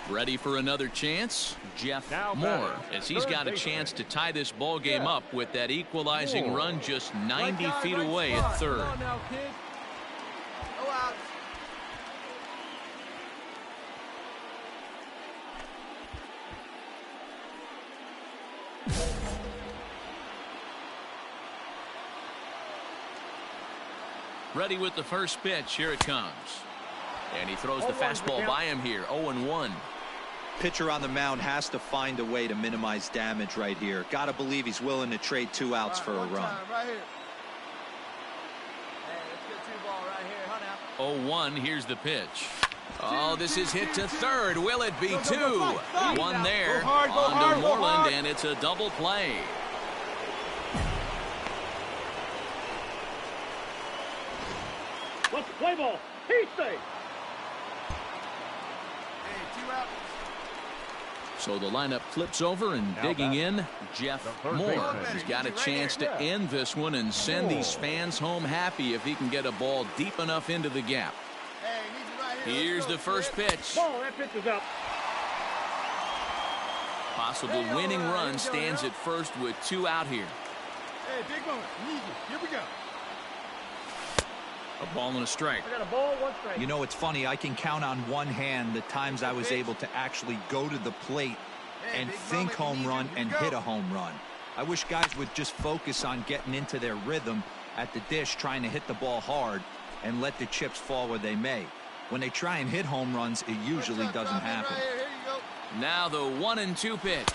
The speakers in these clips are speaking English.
Ready for another chance? Jeff Moore, as he's got a chance to tie this ball game up with that equalizing run just 90 feet away at third. Come on now, kid. Go out. Ready with the first pitch. Here it comes. And he throws the fastball by him here. 0-1. Pitcher on the mound has to find a way to minimize damage right here. Got to believe he's willing to trade 2 outs for a run. Right here. Hey, let's get 2 ball right here. 0-1. Here's the pitch. Oh, this is hit to third. Will it be 2? One there on to Moreland, and it's a double play. Let's play ball. He's safe. Hey, 2 outs. So the lineup flips over, and digging in, Jeff Moore. He's got a chance to end this one and send these fans home happy if he can get a ball deep enough into the gap. Here's the first pitch. Ball, that pitch is up. Possible winning run stands at first with 2 out here. Hey, big moment. Easy. Here we go. A ball and a strike. I got a ball, 1 strike. You know, it's funny. I can count on one hand the times I was able to actually go to the plate and think home run and hit a home run. I wish guys would just focus on getting into their rhythm at the dish, trying to hit the ball hard and let the chips fall where they may. When they try and hit home runs, it usually doesn't happen. Here you go. Now the 1-2 pitch.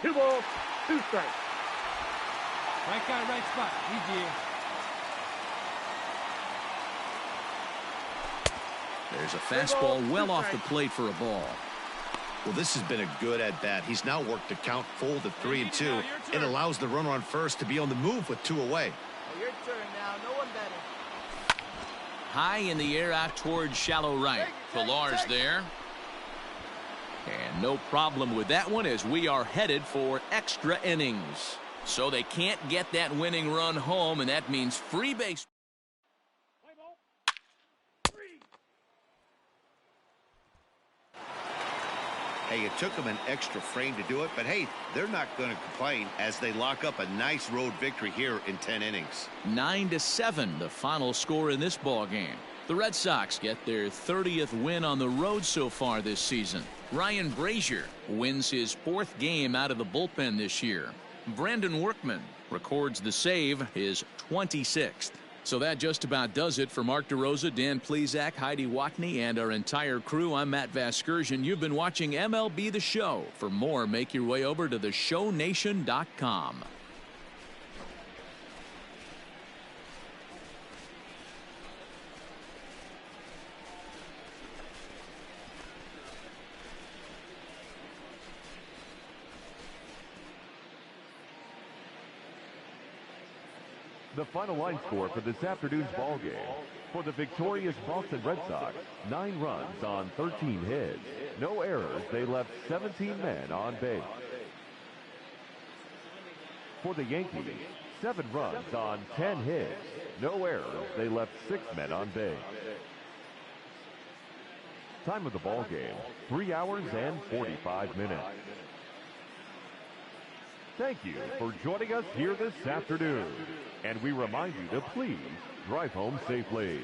2 balls, 2 strikes. Right guy, right spot. Easy. There's a fastball well off the plate for a ball. Well, this has been a good at-bat. He's now worked the count full to 3-2. It allows the runner on first to be on the move with 2 away. Your turn now. No one better. High in the air out towards shallow right. Pillar's there. And no problem with that one as we are headed for extra innings. So they can't get that winning run home, and that means free base. Hey, it took them an extra frame to do it, but hey, they're not going to complain as they lock up a nice road victory here in 10 innings. 9-7, the final score in this ball game. The Red Sox get their 30th win on the road so far this season. Ryan Brazier wins his 4th game out of the bullpen this year. Brandon Workman records the save, his 26th. So that just about does it for Mark DeRosa, Dan Plesac, Heidi Watney, and our entire crew. I'm Matt Vasgersian. You've been watching MLB The Show. For more, make your way over to theshownation.com. The final line score for this afternoon's ball game. For the victorious Boston Red Sox, 9 runs on 13 hits. No errors. They left 17 men on base. For the Yankees, 7 runs on 10 hits. No errors. They left 6 men on base. Time of the ball game, 3 hours and 45 minutes. Thank you for joining us here this afternoon. And we remind you to please drive home safely.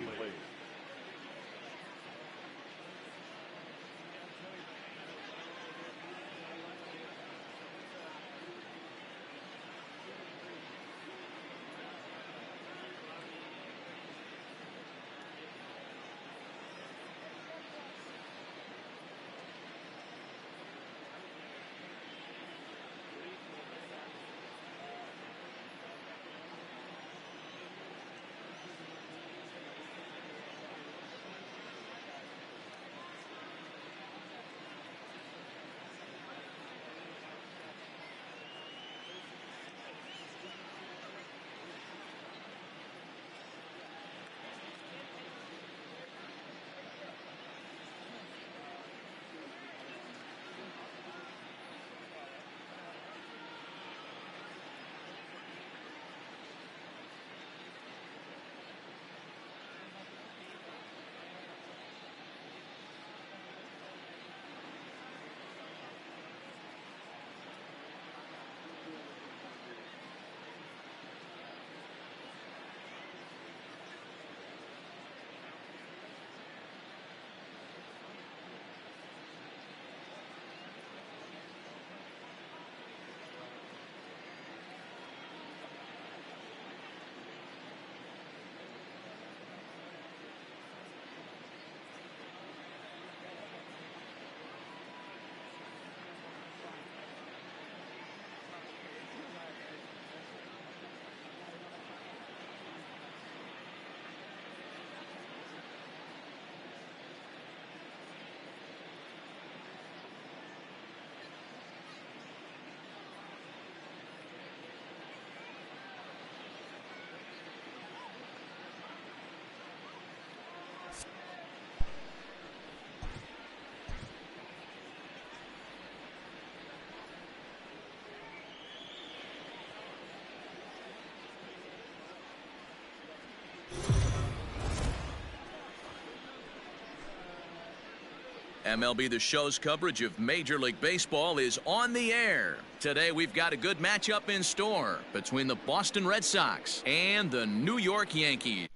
MLB The Show's coverage of Major League Baseball is on the air. Today we've got a good matchup in store between the Boston Red Sox and the New York Yankees.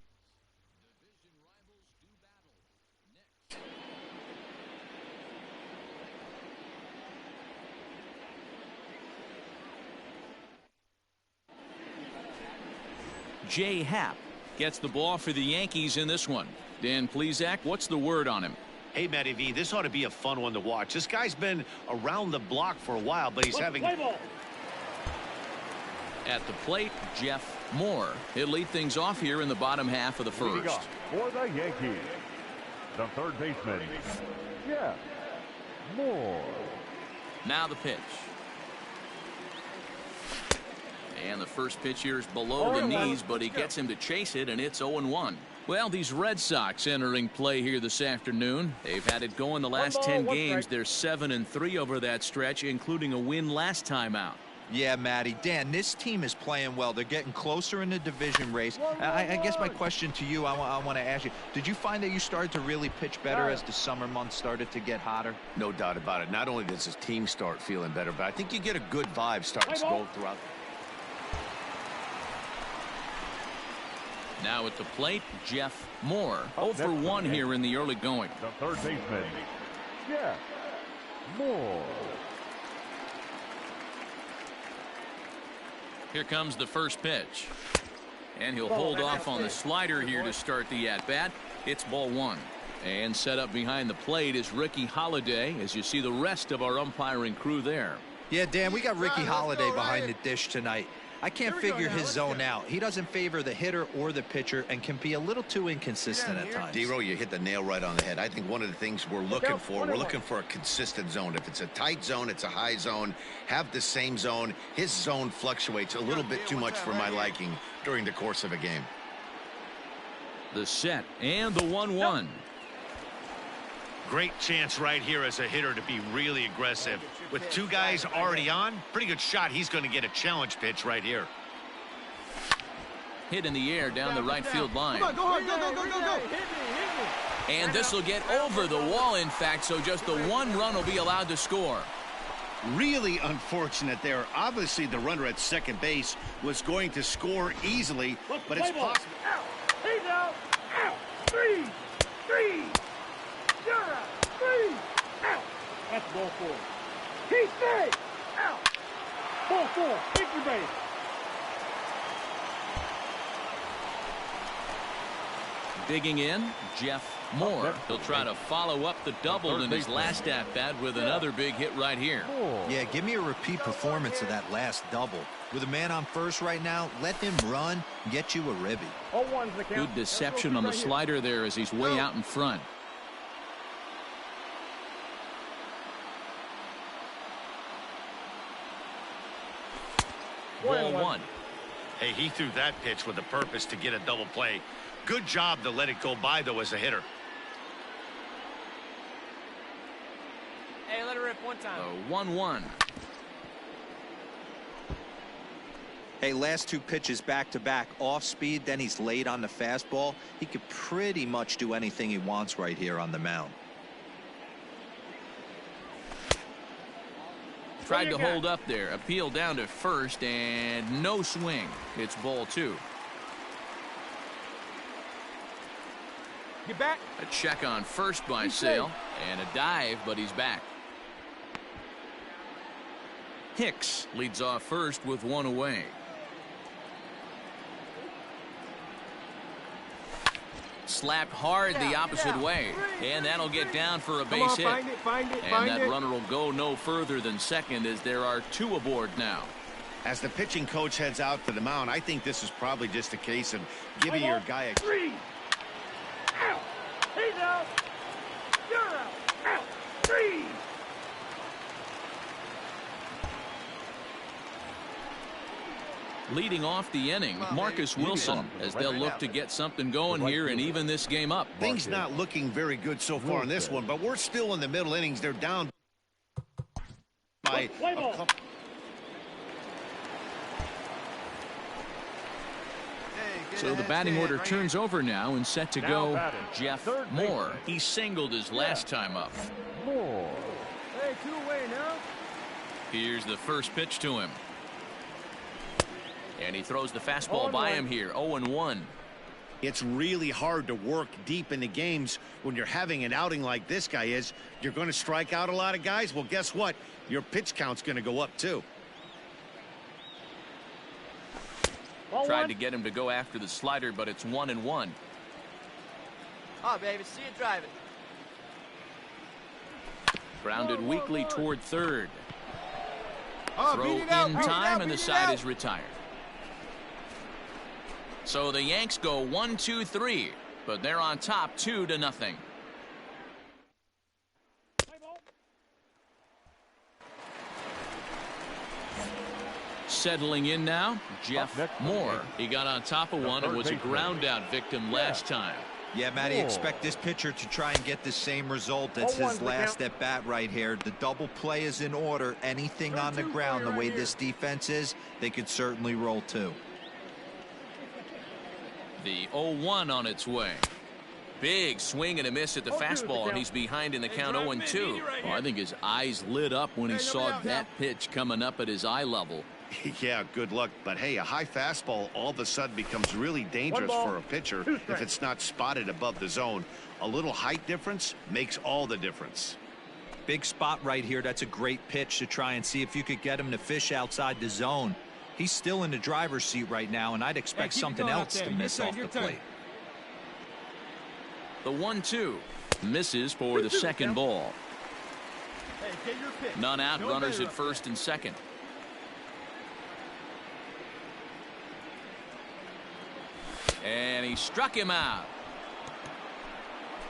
Jay Happ gets the ball for the Yankees in this one. Dan Plesac, what's the word on him? Hey, Matty V, this ought to be a fun one to watch. This guy's been around the block for a while, but he's having... At the plate, Jeff Moore. He'll lead things off here in the bottom half of the first. For the Yankees, the third baseman, Jeff Moore. Now the pitch. And the first pitch here is below the knees, but he gets him to chase it, and it's 0-1. Well, these Red Sox entering play here this afternoon. They've had it going the last 10 games. They're 7-3 over that stretch, including a win last time out. Yeah, Matty. Dan, this team is playing well. They're getting closer in the division race. I guess my question to you, I want to ask you, did you find that you started to really pitch better as the summer months started to get hotter? No doubt about it. Not only does his team start feeling better, but I think you get a good vibe starting to go throughout. Now at the plate, Jeff Moore. 0 for 1 here in the early going. The third baseman, Jeff Moore. Here comes the first pitch. And he'll hold off on the slider here to start the at-bat. It's ball 1. And set up behind the plate is Ricky Holiday, as you see the rest of our umpiring crew there. Yeah, Dan, we got Ricky Holiday behind the dish tonight. I can't figure his zone out. He doesn't favor the hitter or the pitcher and can be a little too inconsistent at times. D-Row, you hit the nail right on the head. I think one of the things we're looking for, we're looking for a consistent zone. If it's a tight zone, it's a high zone. Have the same zone. His zone fluctuates a little bit too much for my liking during the course of a game. The set and the 1-1. Great chance right here as a hitter to be really aggressive. With two guys already on, pretty good shot. He's going to get a challenge pitch right here. Hit in the air down the right field line. Come on, go. Hit me. And this will get over the wall, in fact, so just the one run will be allowed to score. Really unfortunate there. Obviously, the runner at second base was going to score easily, but it's possible. Out. He's out. Out. Three. You're out. 3. Out. That's ball 4. He stays. Out. Ball 4. Victory base. Digging in, Jeff Moore. He'll try to follow up the double in his last at-bat with another big hit right here. Yeah, give me a repeat performance of that last double. With a man on first right now, let him run, get you a ribby. Good deception on the slider there as he's way out in front. Ball 1. Hey, he threw that pitch with a purpose to get a double play. Good job to let it go by, though, as a hitter. Hey, let it rip one time. 1-1. Hey, last 2 pitches back-to-back. Off speed, then he's late on the fastball. He could pretty much do anything he wants right here on the mound. Tried to hold up there. Appeal down to first, and no swing. It's ball 2. Get back. A check on first by Sale, and a dive, but he's back. Hicks leads off first with 1 away. Slapped hard the opposite way, and that'll get down for a base hit. Find it. And that runner will go no further than second as there are 2 aboard now. As the pitching coach heads out to the mound, I think this is probably just a case of giving your guy a... 3. Out. He's out. You're out. Out. 3. Leading off the inning, Marcus Wilson, as they'll look to get something going here and even this game up. Things not looking very good so far in this one, but we're still in the middle innings. They're down by a couple. So the batting order turns over now and set to go Jeff Moore. He singled his last time up. Moore. Hey, 2 away now. Here's the first pitch to him. And he throws the fastball by him here. 0-1. It's really hard to work deep into games when you're having an outing like this guy is. You're going to strike out a lot of guys. Well, guess what? Your pitch count's going to go up too. Tried to get him to go after the slider, but it's 1-1. Oh, baby, see you driving. Grounded weakly toward third. Oh, Throw in time, and the side is retired. So the Yanks go 1-2-3, but they're on top 2-0. Settling in now, Jeff Moore. He got on top of one and was a ground out victim last time. Yeah, Matty, expect this pitcher to try and get the same result as his last at bat right here. The double play is in order. Anything on the ground, the way this defense is, they could certainly roll too. The 0-1 on its way. Big swing and a miss at the fastball, and he's behind in the count 0-2. Oh, I think his eyes lit up when he saw that pitch coming up at his eye level. Yeah, good luck. But hey, a high fastball all of a sudden becomes really dangerous for a pitcher if it's not spotted above the zone. A little height difference makes all the difference. Big spot right here. That's a great pitch to try and see if you could get him to fish outside the zone. He's still in the driver's seat right now, and I'd expect something else to miss off the plate. The 1-2 misses for the second ball. None out, runners at first and second. And he struck him out.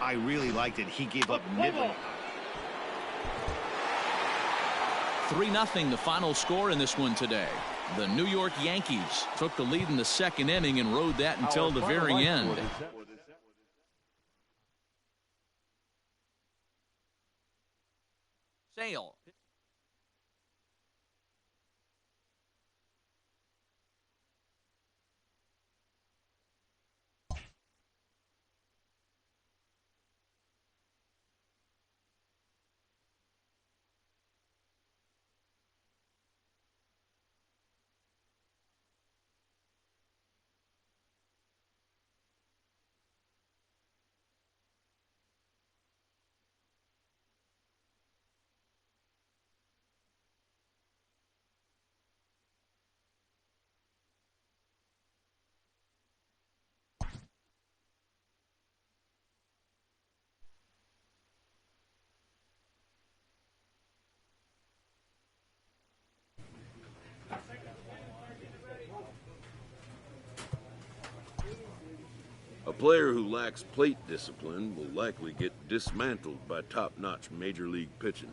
I really liked it. He gave up nibbling. 3-0 the final score in this one today. The New York Yankees took the lead in the second inning and rode that until the very end. Sale. A player who lacks plate discipline will likely get dismantled by top-notch major league pitching.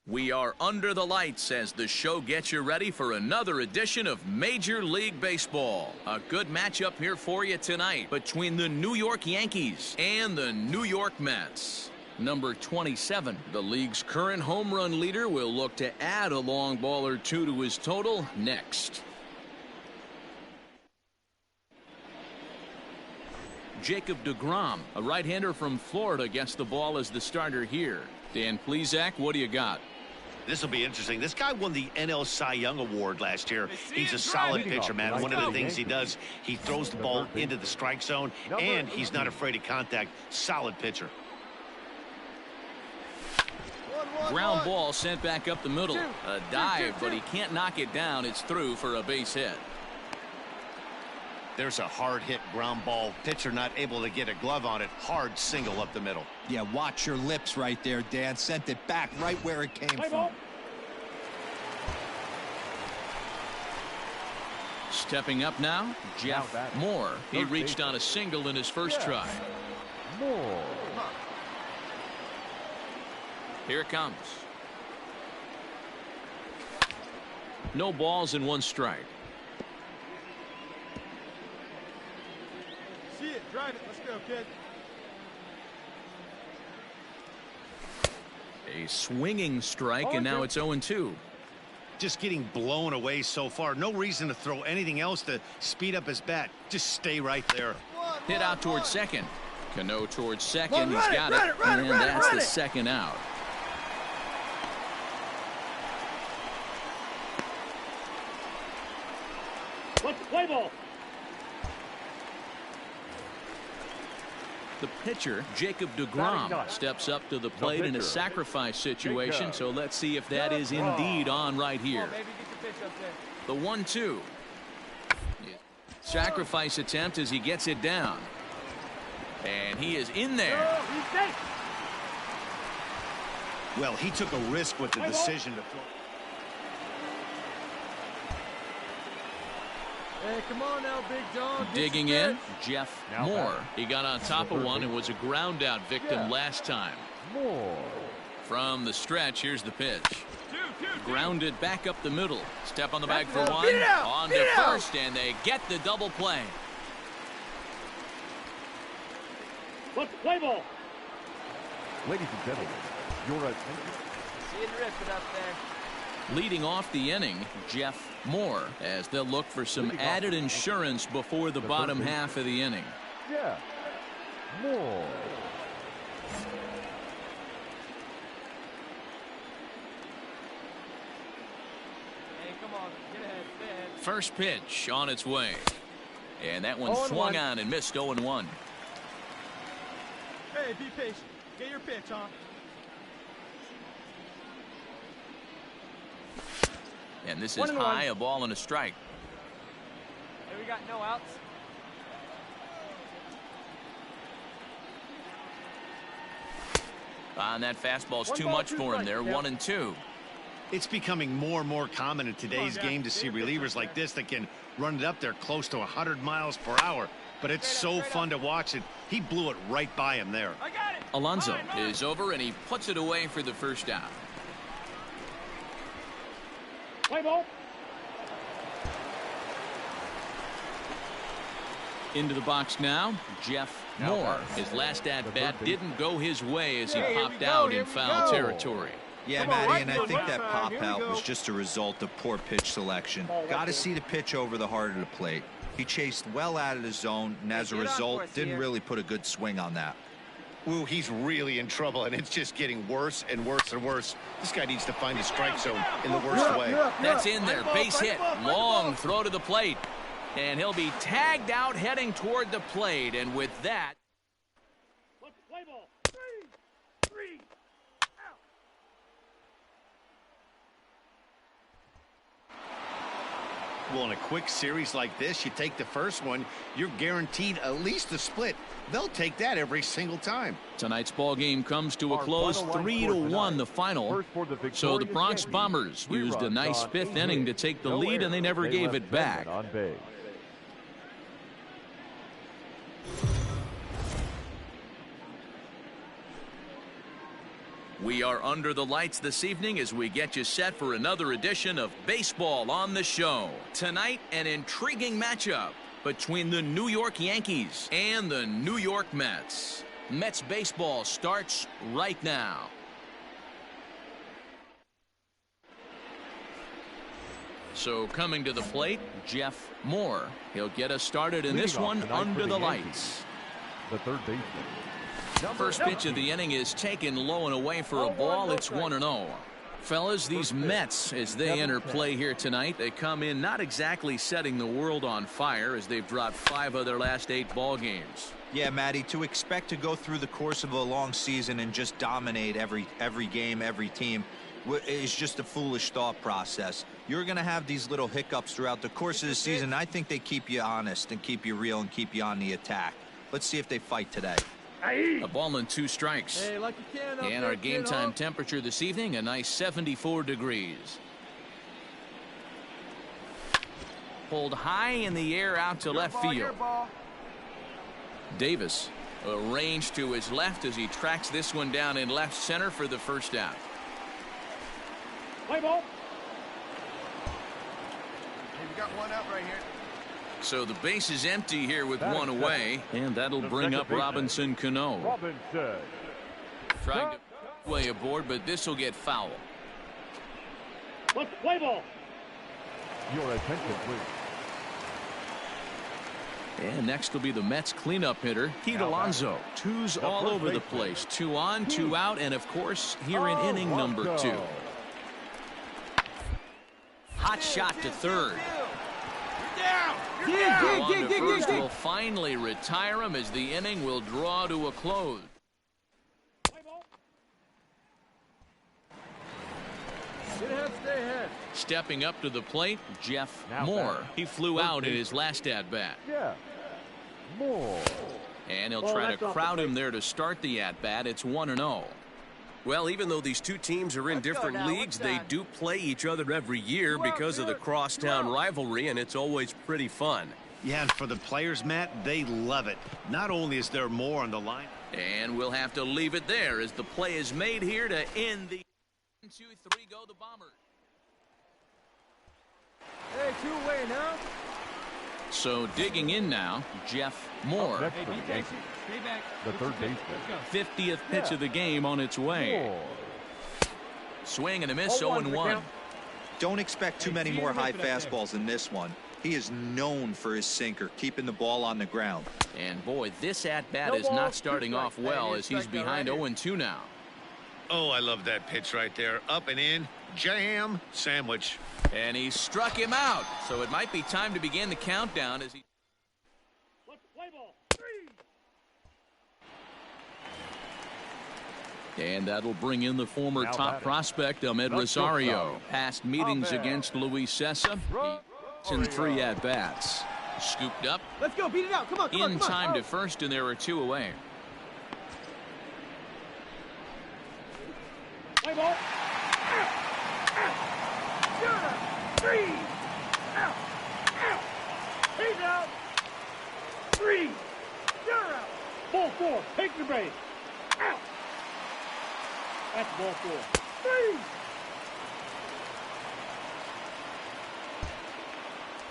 We are under the lights as the show gets you ready for another edition of Major League Baseball. A good matchup here for you tonight between the New York Yankees and the New York Mets. Number 27, the league's current home run leader, will look to add a long ball or two to his total next. Jacob deGrom, a right-hander from Florida, gets the ball as the starter here. Dan Plesac, what do you got? This will be interesting. This guy won the NL Cy Young Award last year. He's a solid pitcher, man. One of the things he does, he throws the ball into the strike zone, and he's not afraid of contact. Solid pitcher. Ground ball sent back up the middle. A dive, but he can't knock it down. It's through for a base hit. There's a hard hit ground ball. Pitcher not able to get a glove on it. Hard single up the middle. Yeah, watch your lips right there, Dan. Sent it back right where it came from. Stepping up now, Jeff Moore. He reached on a single in his first try. Moore. Here it comes. No balls and one strike. See it, drive it. Let's go, kid. A swinging strike, and now it's 0-2. Just getting blown away so far. No reason to throw anything else to speed up his bat. Just stay right there. Hit out towards second. Cano towards second. He's got it. And that's the second out. Let's play ball. The pitcher, Jacob deGrom, steps up to the plate in a sacrifice situation, so let's see if that is indeed on right here. The 1-2. Sacrifice attempt as he gets it down. And he is in there. Well, he took a risk with the decision to throw. Hey, come on now, Big John. Digging in, Jeff Moore. He got on top of one and was a ground out victim last time. Moore. From the stretch, here's the pitch. Grounded back up the middle. Step on the bag for one. On to first, and they get the double play. Let's play ball. Ladies and gentlemen, your attention. See it ripping up there. Leading off the inning, Jeff Moore, as they'll look for some added insurance before the bottom half of the inning. Jeff Moore. Hey, come on. Get ahead. Stay ahead. First pitch on its way. And that one 0-1. swung on and missed 0-1. Hey, be patient. Get your pitch, huh? And this is high, a ball and a strike. Hey, we got no outs. And that fastball's too much for him there, 1-2. It's becoming more and more common in today's game to see relievers like this that can run it up there close to 100 miles per hour. But it's so fun to watch it. He blew it right by him there. I got it. Alonso is over, and he puts it away for the first out. Play ball. Into the box now, Jeff Moore. His last at-bat didn't go his way as he popped out in foul territory. Yeah, Matty, and I think that pop out was just a result of poor pitch selection. Got to see the pitch over the heart of the plate. He chased well out of the zone, and as a result, didn't really put a good swing on that. Ooh, he's really in trouble, and it's just getting worse and worse and worse. This guy needs to find a strike zone in the worst way. That's in there. Base hit. Long throw to the plate. And he'll be tagged out heading toward the plate. And with that, Let's play ball. Three. Out. Well, in a quick series like this, you take the first one, you're guaranteed at least a split. They'll take that every single time. tonight's ball game comes to a close, 3-1 the final. So the Bronx Bombers used a nice fifth inning to take the lead, and they never gave it back. We are under the lights this evening as we get you set for another edition of Baseball on the Show. Tonight, an intriguing matchup between the New York Yankees and the New York Mets. Mets baseball starts right now. So coming to the plate, Jeff Moore. He'll get us started in this one under the lights. The third baseman. First pitch of the inning is taken low and away for a ball. It's 1-0. Fellas, these Mets, as they enter play here tonight, they come in not exactly setting the world on fire as they've dropped 5 of their last 8 ball games. Yeah, Matty, to expect to go through the course of a long season and just dominate every game, every team is just a foolish thought process. You're going to have these little hiccups throughout the course of the season. I think they keep you honest and keep you real and keep you on the attack. Let's see if they fight today. A ball and 2 strikes. Hey, like you can up and there, our game kid, time huh? temperature this evening, a nice 74 degrees. Pulled high in the air out to left field. Davis arranged to his left as he tracks this one down in left center for the first out. Play ball. Hey, we got one out right here. So the base is empty here with one away, and that'll bring up Robinson Cano. Robinson. Trying to play aboard, but this will get foul. Let's play ball. Your attention, please. And next will be the Mets cleanup hitter, Pete Alonso. 2s all over the place. 2 on, 2 out, and of course, here in inning number 2. Hot shot to third. On to first will finally retire him as the inning will draw to a close. Get ahead, stay ahead. Stepping up to the plate, Jeff Now Moore. batter. He flew out in his last at-bat. Yeah. More. And he'll try to crowd him there to start the at-bat. It's 1-0. Well, even though these two teams are in different leagues, they do play each other every year because of the crosstown rivalry, and it's always pretty fun. Yeah, and for the players, Matt, they love it. Not only is there more on the line. And we'll have to leave it there as the play is made here to end the 1, 2, 3 go the Bombers. Hey, 2 away now. So digging in now, Jeff Moore. Next for the Yankees, Stay back. the third baseman. 50th pitch of the game on its way. Moore. Swing and a miss, 0-1. Don't expect too many more high fastballs in this one. He is known for his sinker, keeping the ball on the ground. And boy, this at-bat is not starting off well as he's behind 0-2 now. Oh, I love that pitch right there. Up and in. Jam sandwich. And he struck him out. So it might be time to begin the countdown as he... Let's play ball. 3. And that'll bring in the former Now top batting. prospect, Ahmed The Rosario. shortstop. Past meetings Ahmed. against Luis Sessa. He's in 3 at-bats. Scooped up. Let's go, beat it out. Come on, come on, In come on. time to first, and there are 2 away. Play ball. 3. Out. Out. He's out. 3. You're out. Ball 4. Take your base. Out. That's ball 4.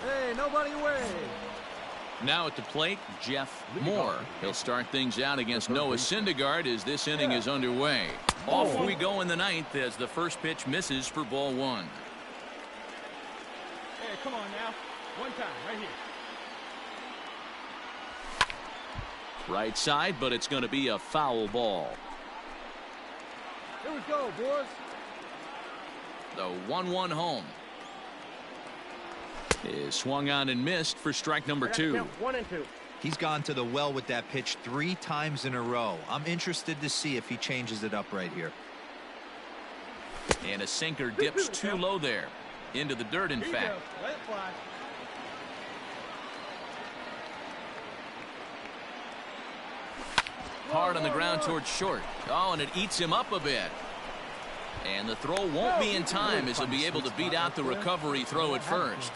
3. Hey, nobody away. Now at the plate, Jeff Moore. He'll start things out against Noah Syndergaard as this inning is underway. Off we go in the 9th as the first pitch misses for ball 1. Hey, come on now. One time, right here. Right side, but it's going to be a foul ball. Here we go, boys. The 1-1 home is swung on and missed for strike number 2. 1 and 2. He's gone to the well with that pitch 3 times in a row. I'm interested to see if he changes it up right here. And a sinker dips too low there. Into the dirt, in Here you fact. go. Let it fly. Hard on the ground towards short. Oh, and it eats him up a bit. And the throw won't be in time as he'll be able to beat out the recovery throw at first.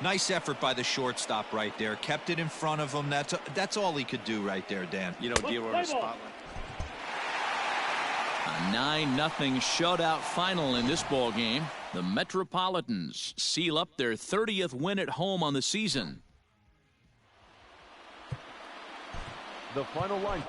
Nice effort by the shortstop right there. Kept it in front of him. That's all he could do right there, Dan. You know, deal with a spotlight. A 9-0 shutout final in this ball game. The Metropolitans seal up their 30th win at home on the season. The final line.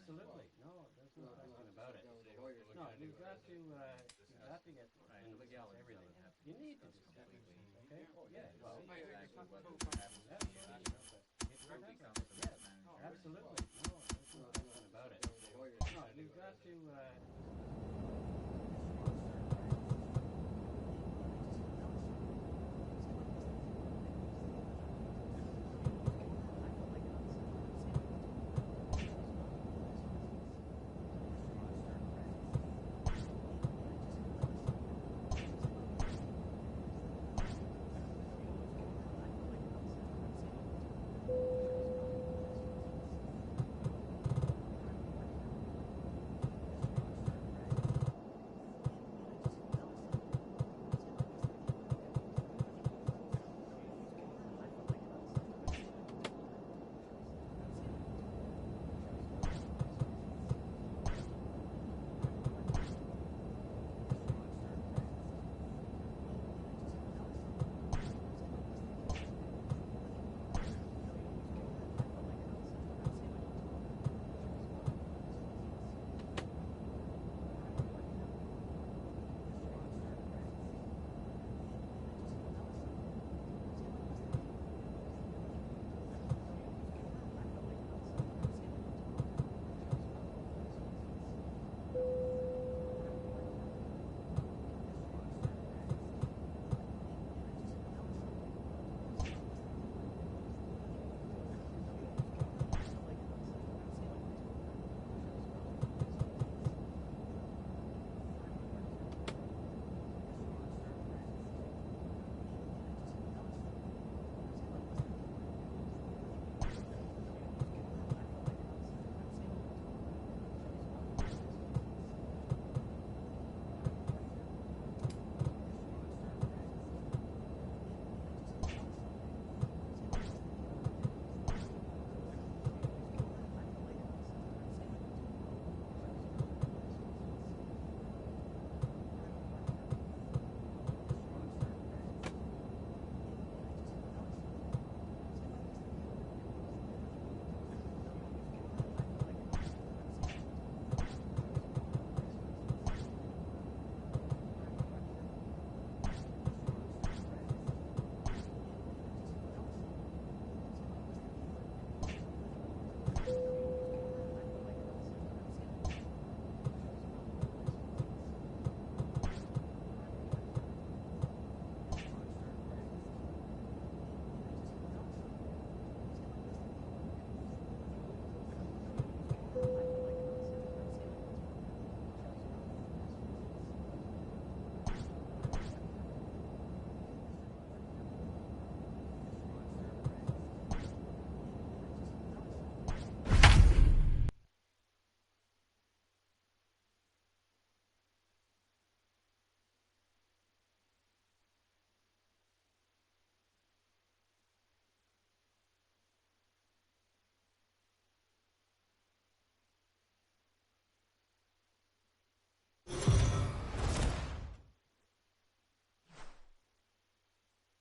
Absolutely. No, there's no question about it. No, you've got to get and discuss everything. You need to discuss things, okay? Yeah, well, absolutely. No, there's no question about it. No, you've got to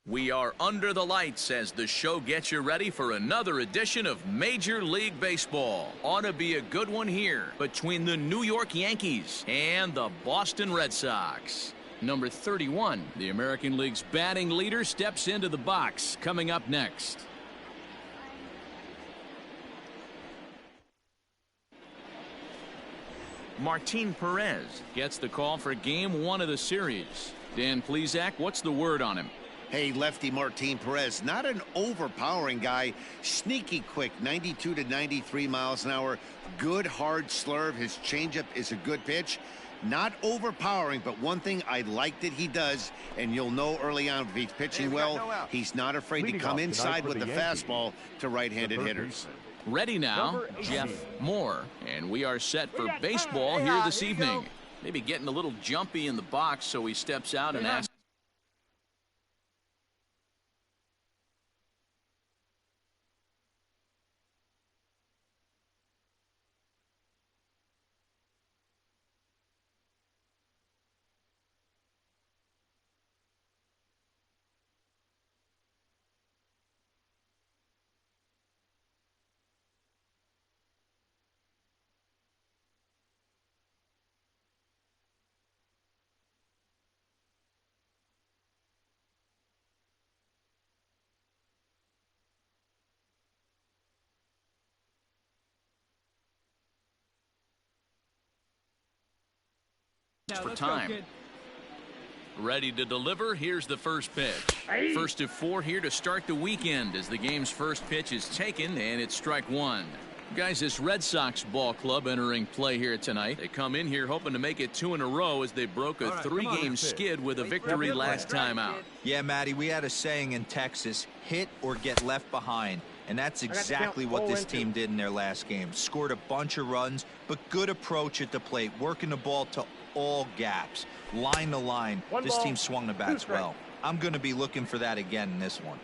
We are under the lights as the show gets you ready for another edition of Major League Baseball. Ought to be a good one here between the New York Yankees and the Boston Red Sox. Number 31, the American League's batting leader, steps into the box. Coming up next. Martin Perez gets the call for Game 1 of the series. Dan Plesac, what's the word on him? Hey, lefty Martin Perez, not an overpowering guy, sneaky quick, 92 to 93 miles an hour, good hard slurve. His changeup is a good pitch. Not overpowering, but one thing I like that he does, and you'll know early on if he's pitching well, he's not afraid to come inside with the fastball to right-handed hitters. Ready now, Jeff Moore, and we are set for baseball here this evening. Maybe getting a little jumpy in the box, so he steps out and asks. for let's time. go, kid. Ready to deliver. Here's the first pitch. First of 4 here to start the weekend as the game's first pitch is taken, and it's strike one. Guys, this Red Sox ball club entering play here tonight. They come in here hoping to make it 2 in a row as they broke a 3-game skid with a victory last time out. Yeah, Matty, we had a saying in Texas, hit or get left behind. And that's exactly what this team did in their last game. Scored a bunch of runs, but good approach at the plate, working the ball to all gaps, line to line. This team swung the bats well. I'm going to be looking for that again in this one.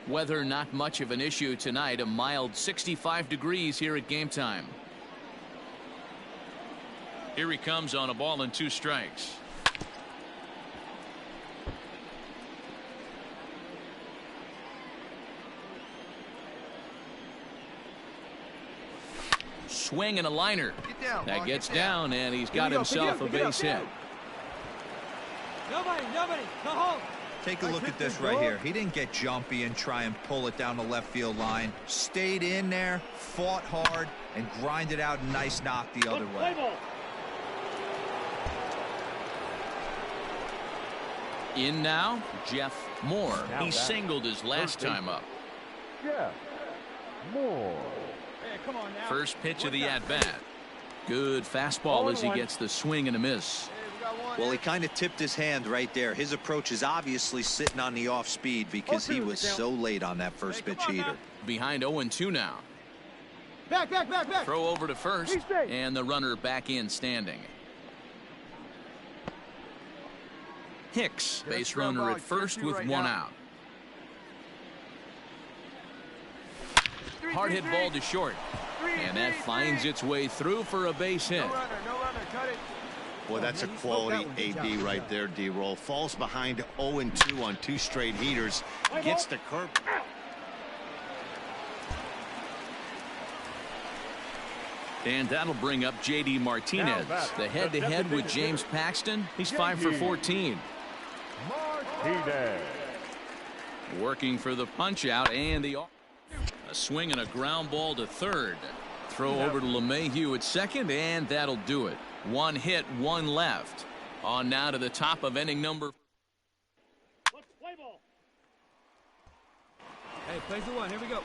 Weather not much of an issue tonight. A mild 65 degrees here at game time. Here he comes on a ball and 2 strikes. Swing and a liner. That gets down, and he's got himself a base hit. Nobody, go home. Take a look at this right here. He didn't get jumpy and try and pull it down the left field line. Stayed in there, fought hard, and grinded out a nice knock the other way. In now, Jeff Moore. He singled his last time up. Jeff Moore. Hey, come on now. First pitch of the at-bat. Good fastball as he gets the swing and a miss. Well, he kind of tipped his hand right there. His approach is obviously sitting on the off speed because he was so late on that first pitch heater. Behind 0-2 now. Back. Throw over to first, and the runner back in standing. Hicks, base runner at first with 1 out. Hard hit ball to short, and that finds its way through for a base hit. No runner, cut it. Boy, that's a quality AB right there, D-Roll. Falls behind 0-2 on 2 straight heaters. Gets the curve. And that'll bring up J.D. Martinez. The head-to-head with James Paxton. He's 5 for 14. Martinez. Working for the punch-out, and a swing and a ground ball to third. Throw over to LeMahieu at second, and that'll do it. 1 hit, 1 left. On now to the top of inning number. Let's play ball. Hey, plays the 1. Here we go.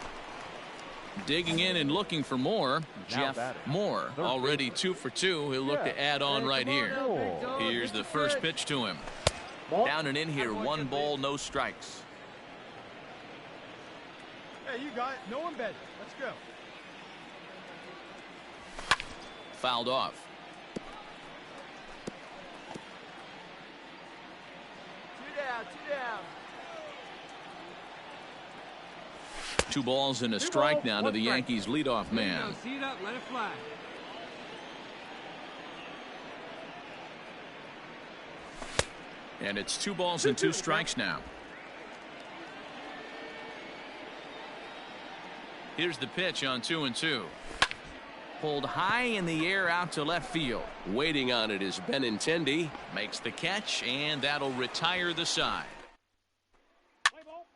Digging in and looking for more. Jeff Moore, already 2 for 2. He'll look to add on right here. Here's the first pitch to him. Down and in here, 1 ball, no strikes. Hey, you got it. No one better. Let's go. Fouled off. 2 down. 2 balls and a strike now to the Yankees leadoff man. See it up, let it fly. And it's 2 balls and 2 strikes now. Here's the pitch on 2-2. Pulled high in the air out to left field. Waiting on it is Benintendi. Makes the catch, and that'll retire the side. Play ball.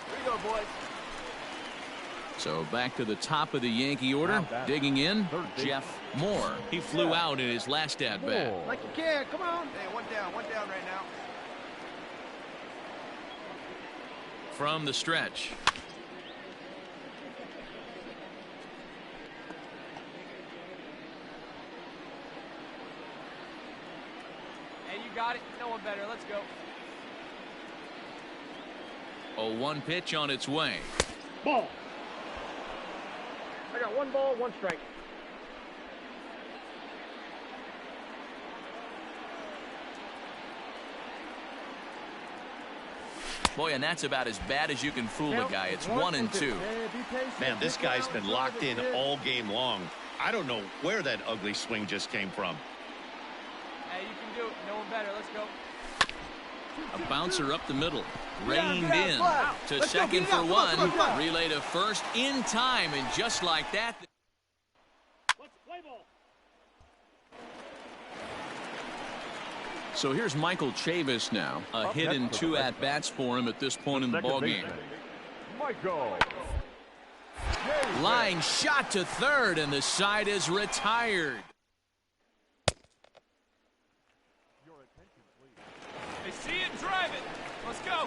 Here we go, boys. So back to the top of the Yankee order. Digging in, Jeff Moore. He flew out in his last at-bat. Like you can. Come on. Hey, one down right now. From the stretch. Hey, you got it. No one better. Let's go. 0-1 pitch on its way. Ball. I got 1 ball, 1 strike. Boy, and that's about as bad as you can fool a guy. It's 1-2. Man, this guy's been locked in all game long. I don't know where that ugly swing just came from. Hey, you can do it. No one better. Let's go. A bouncer up the middle. Reined in to second for 1. Relay to first in time, and just like that. Let's play ball. So here's Michael Chavis now. A hit and 2 at-bats for him at this point in the ballgame. Michael. Line shot to third, and the side is retired.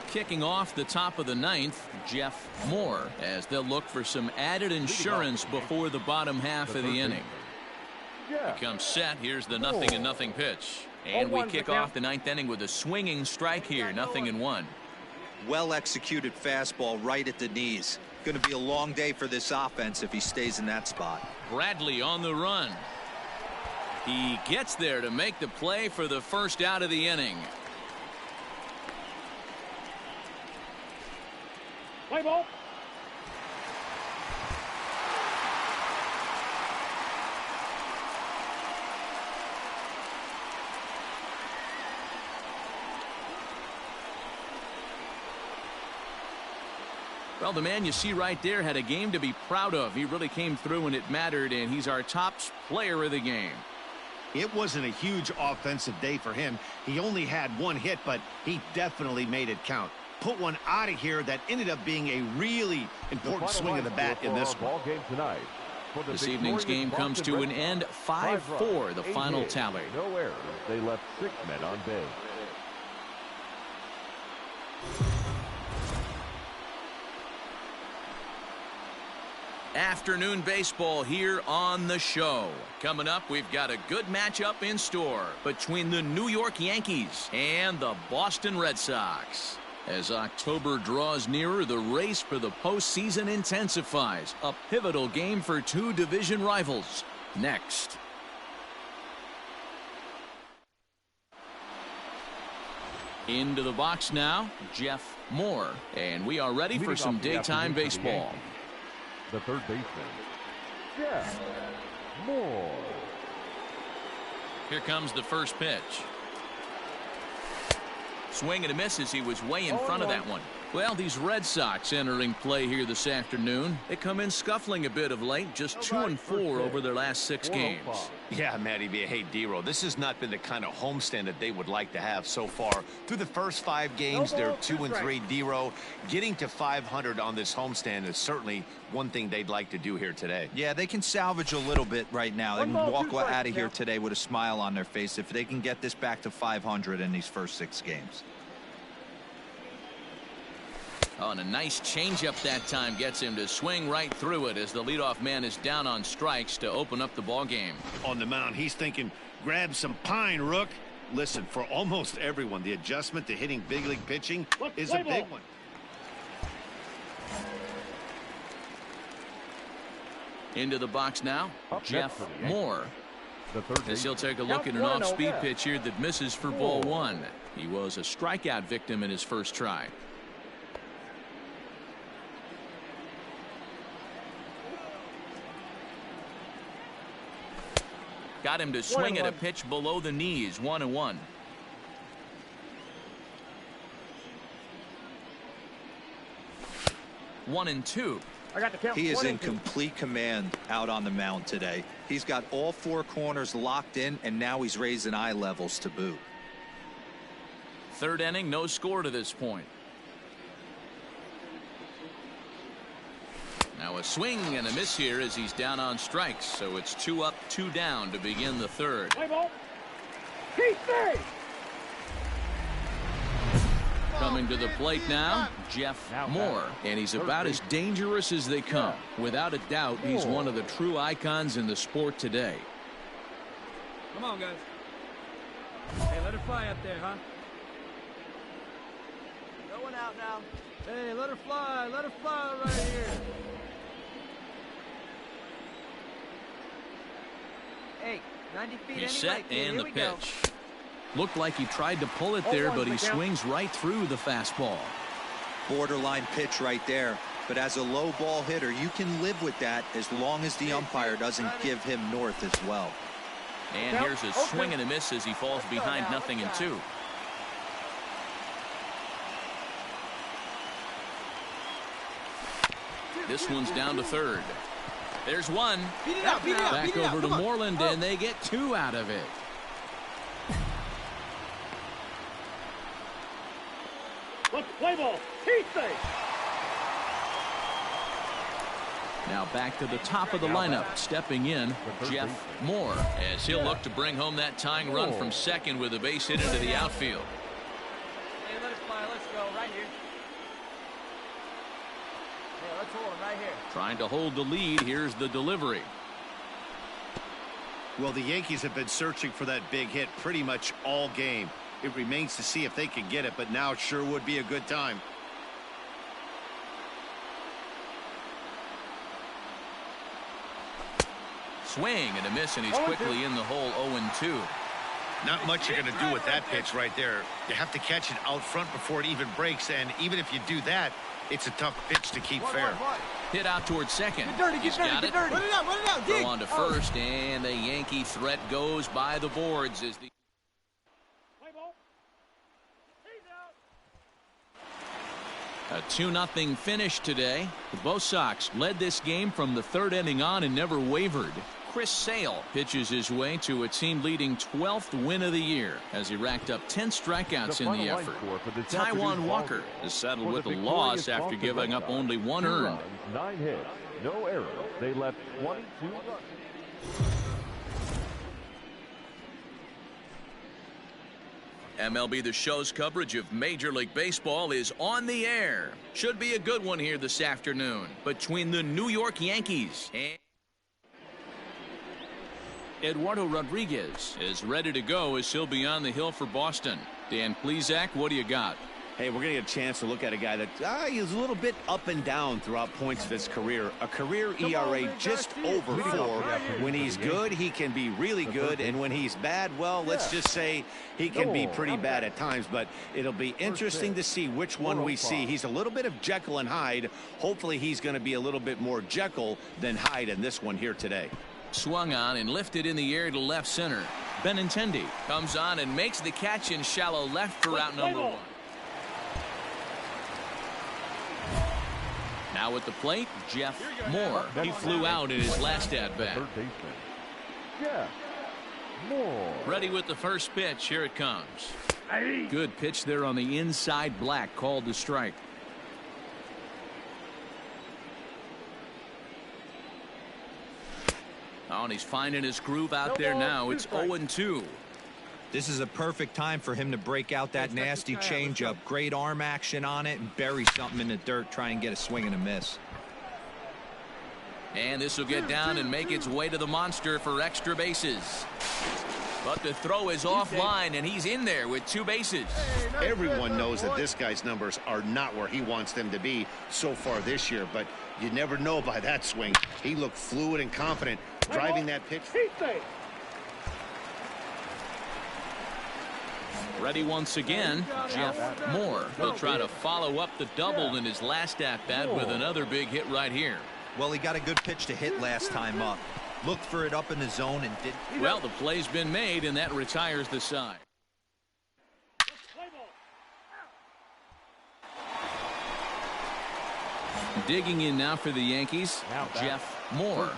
Kicking off the top of the ninth, Jeff Moore, as they'll look for some added insurance before the bottom half of the inning. He comes set. Here's the 0-0 pitch. And we kick off the ninth inning with a swinging strike here, 0-1. Well executed fastball right at the knees. Going to be a long day for this offense if he stays in that spot. Bradley on the run. He gets there to make the play for the first out of the inning. Play ball. Well, the man you see right there had a game to be proud of. He really came through when it mattered, and he's our top player of the game. It wasn't a huge offensive day for him. He only had one hit, but he definitely made it count. Put one out of here that ended up being a really important swing of the bat in this one. This evening's game comes to an end, 5-4, the final tally. No errors. They left 6 men on base. Afternoon baseball here on the show. Coming up, we've got a good matchup in store between the New York Yankees and the Boston Red Sox. As October draws nearer, the race for the postseason intensifies. A pivotal game for two division rivals. Next. Into the box now, Jeff Moore. And we are ready for some daytime baseball. The third baseman, Jeff Moore. Here comes the first pitch. Swing and a miss as he was way in front of that one. Well, these Red Sox entering play here this afternoon. They come in scuffling a bit of late, just 2-4 over their last 6 games. Yeah, Matty B. Hey, D-Row, this has not been the kind of homestand that they would like to have so far. Through the first 5 games, they're 2-3. D-Row, getting to 500 on this homestand is certainly one thing they'd like to do here today. Yeah, they can salvage a little bit right now. They can walk out of here today with a smile on their face if they can get this back to 500 in these first 6 games. Oh, and a nice changeup that time gets him to swing right through it as the leadoff man is down on strikes to open up the ball game. On the mound, he's thinking, grab some pine, Rook. Listen, for almost everyone, the adjustment to hitting big league pitching is a big one. Into the box now, Jeff Moore. As he'll take a look at an off-speed pitch here that misses for ball 1. He was a strikeout victim in his first try. Got him to swing at a pitch below the knees, 1-1. One and two. He is in complete command out on the mound today. He's got all 4 corners locked in, and now he's raising eye levels to boot. Third inning, no score to this point. Now a swing and a miss here as he's down on strikes, so it's 2 up, 2 down to begin the third. Coming to the plate now, Jeff Moore, and he's about as dangerous as they come. Without a doubt, he's one of the true icons in the sport today. Come on, guys. Hey, let her fly up there, huh? Going out now. Hey, let her fly right here. Hey, 90 feet He's anyway. set and the pitch. Looked like he tried to pull it there, but he swings right through the fastball. Borderline pitch right there. But as a low ball hitter, you can live with that as long as the umpire doesn't give him north as well. And here's a swing and a miss as he falls behind 0-2. This one's down to third. There's one. Back over to Moreland, and they get 2 out of it. Let's play ball. He's safe. Now back to the top of the lineup. Stepping in, Jeff Moore, as he'll look to bring home that tying run from second with a base hit into the outfield. Hey, let it fly. Let's go. right here. Yeah, let's hold him right here. Trying to hold the lead. Here's the delivery. Well, the Yankees have been searching for that big hit pretty much all game. It remains to see if they can get it, but now sure would be a good time. Swing and a miss, and he's quickly in the hole. 0-2. Not much you're going to do with that pitch right there. You have to catch it out front before it even breaks, and even if you do that, it's a tough pitch to keep fair. Hit out towards second. Get dirty, He's get dirty, got get it. dirty. Run it out, dig. Throw on to first, and the Yankee threat goes by the boards as the a 2-0 finish today. Both Sox led this game from the third inning on and never wavered. Chris Sale pitches his way to a team-leading 12th win of the year as he racked up 10 strikeouts in the effort. Taijuan Walker is settled with a loss after giving up only 1 earned. 9 hits, no errors. They left 22 runs. MLB The Show's coverage of Major League Baseball is on the air. Should be a good one here this afternoon between the New York Yankees and Eduardo Rodriguez is ready to go as he'll be on the hill for Boston. Dan Plesac, what do you got? Hey, we're going to get a chance to look at a guy that is a little bit up and down throughout points of his career. A career ERA just over 4. When he's good, he can be really good. And when he's bad, well, let's just say he can be pretty bad at times. But it'll be interesting to see which one we see. He's a little bit of Jekyll and Hyde. Hopefully he's going to be a little bit more Jekyll than Hyde in this one here today. Swung on and lifted in the air to left center. Benintendi comes on and makes the catch in shallow left for out number 1. Now at the plate, Jeff Moore. He flew out in his last at-bat. Jeff Moore. Ready with the first pitch. Here it comes. Good pitch there on the inside black, called the strike. Oh, and he's finding his groove out there now. It's 0-2. This is a perfect time for him to break out that nasty changeup. Great arm action on it and bury something in the dirt. Try and get a swing and a miss. And this will get down and make its way to the monster for extra bases. But the throw is offline, and he's in there with 2 bases. Everyone knows that this guy's numbers are not where he wants them to be so far this year, but you never know by that swing. He looked fluid and confident driving that pitch. Ready once again, Jeff Moore. He'll try to follow up the double in his last at-bat with another big hit right here. Well, he got a good pitch to hit last time up. Looked for it up in the zone and did. Well, the play's been made, and that retires the side. Digging in now for the Yankees, Jeff Moore.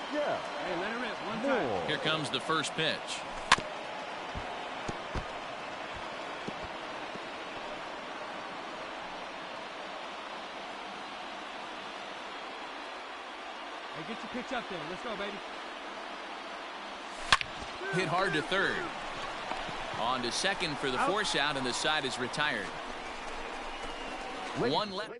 Hey, let it rip. One time. Here comes the first pitch. Hey, get your pitch up there. Let's go, baby. Hit hard to third. On to second for the force out, and the side is retired. 1 left.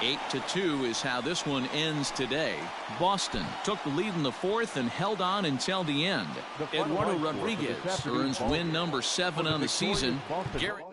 8-2 is how this one ends today. Boston took the lead in the 4th and held on until the end. Eduardo Rodriguez earns win number 7 on the season. Garrett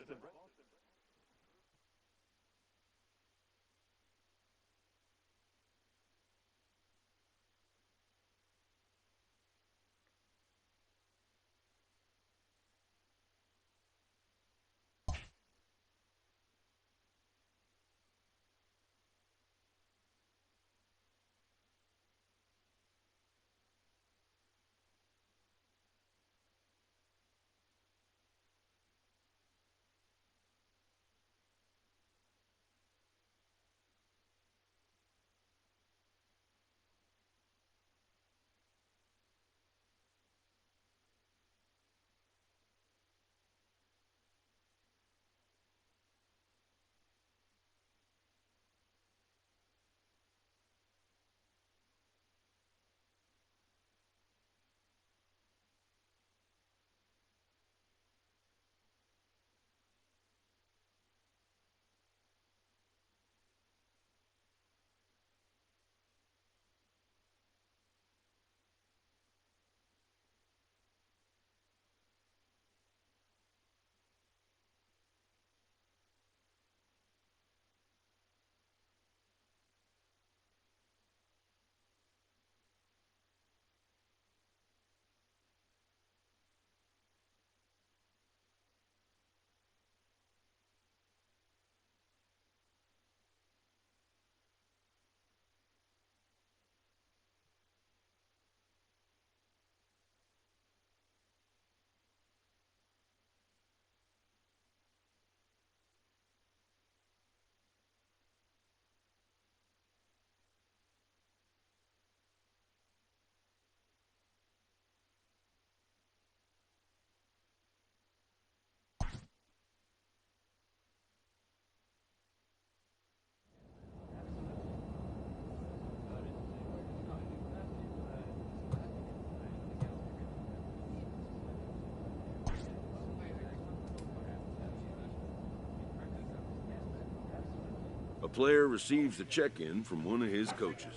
player receives the check-in from one of his coaches.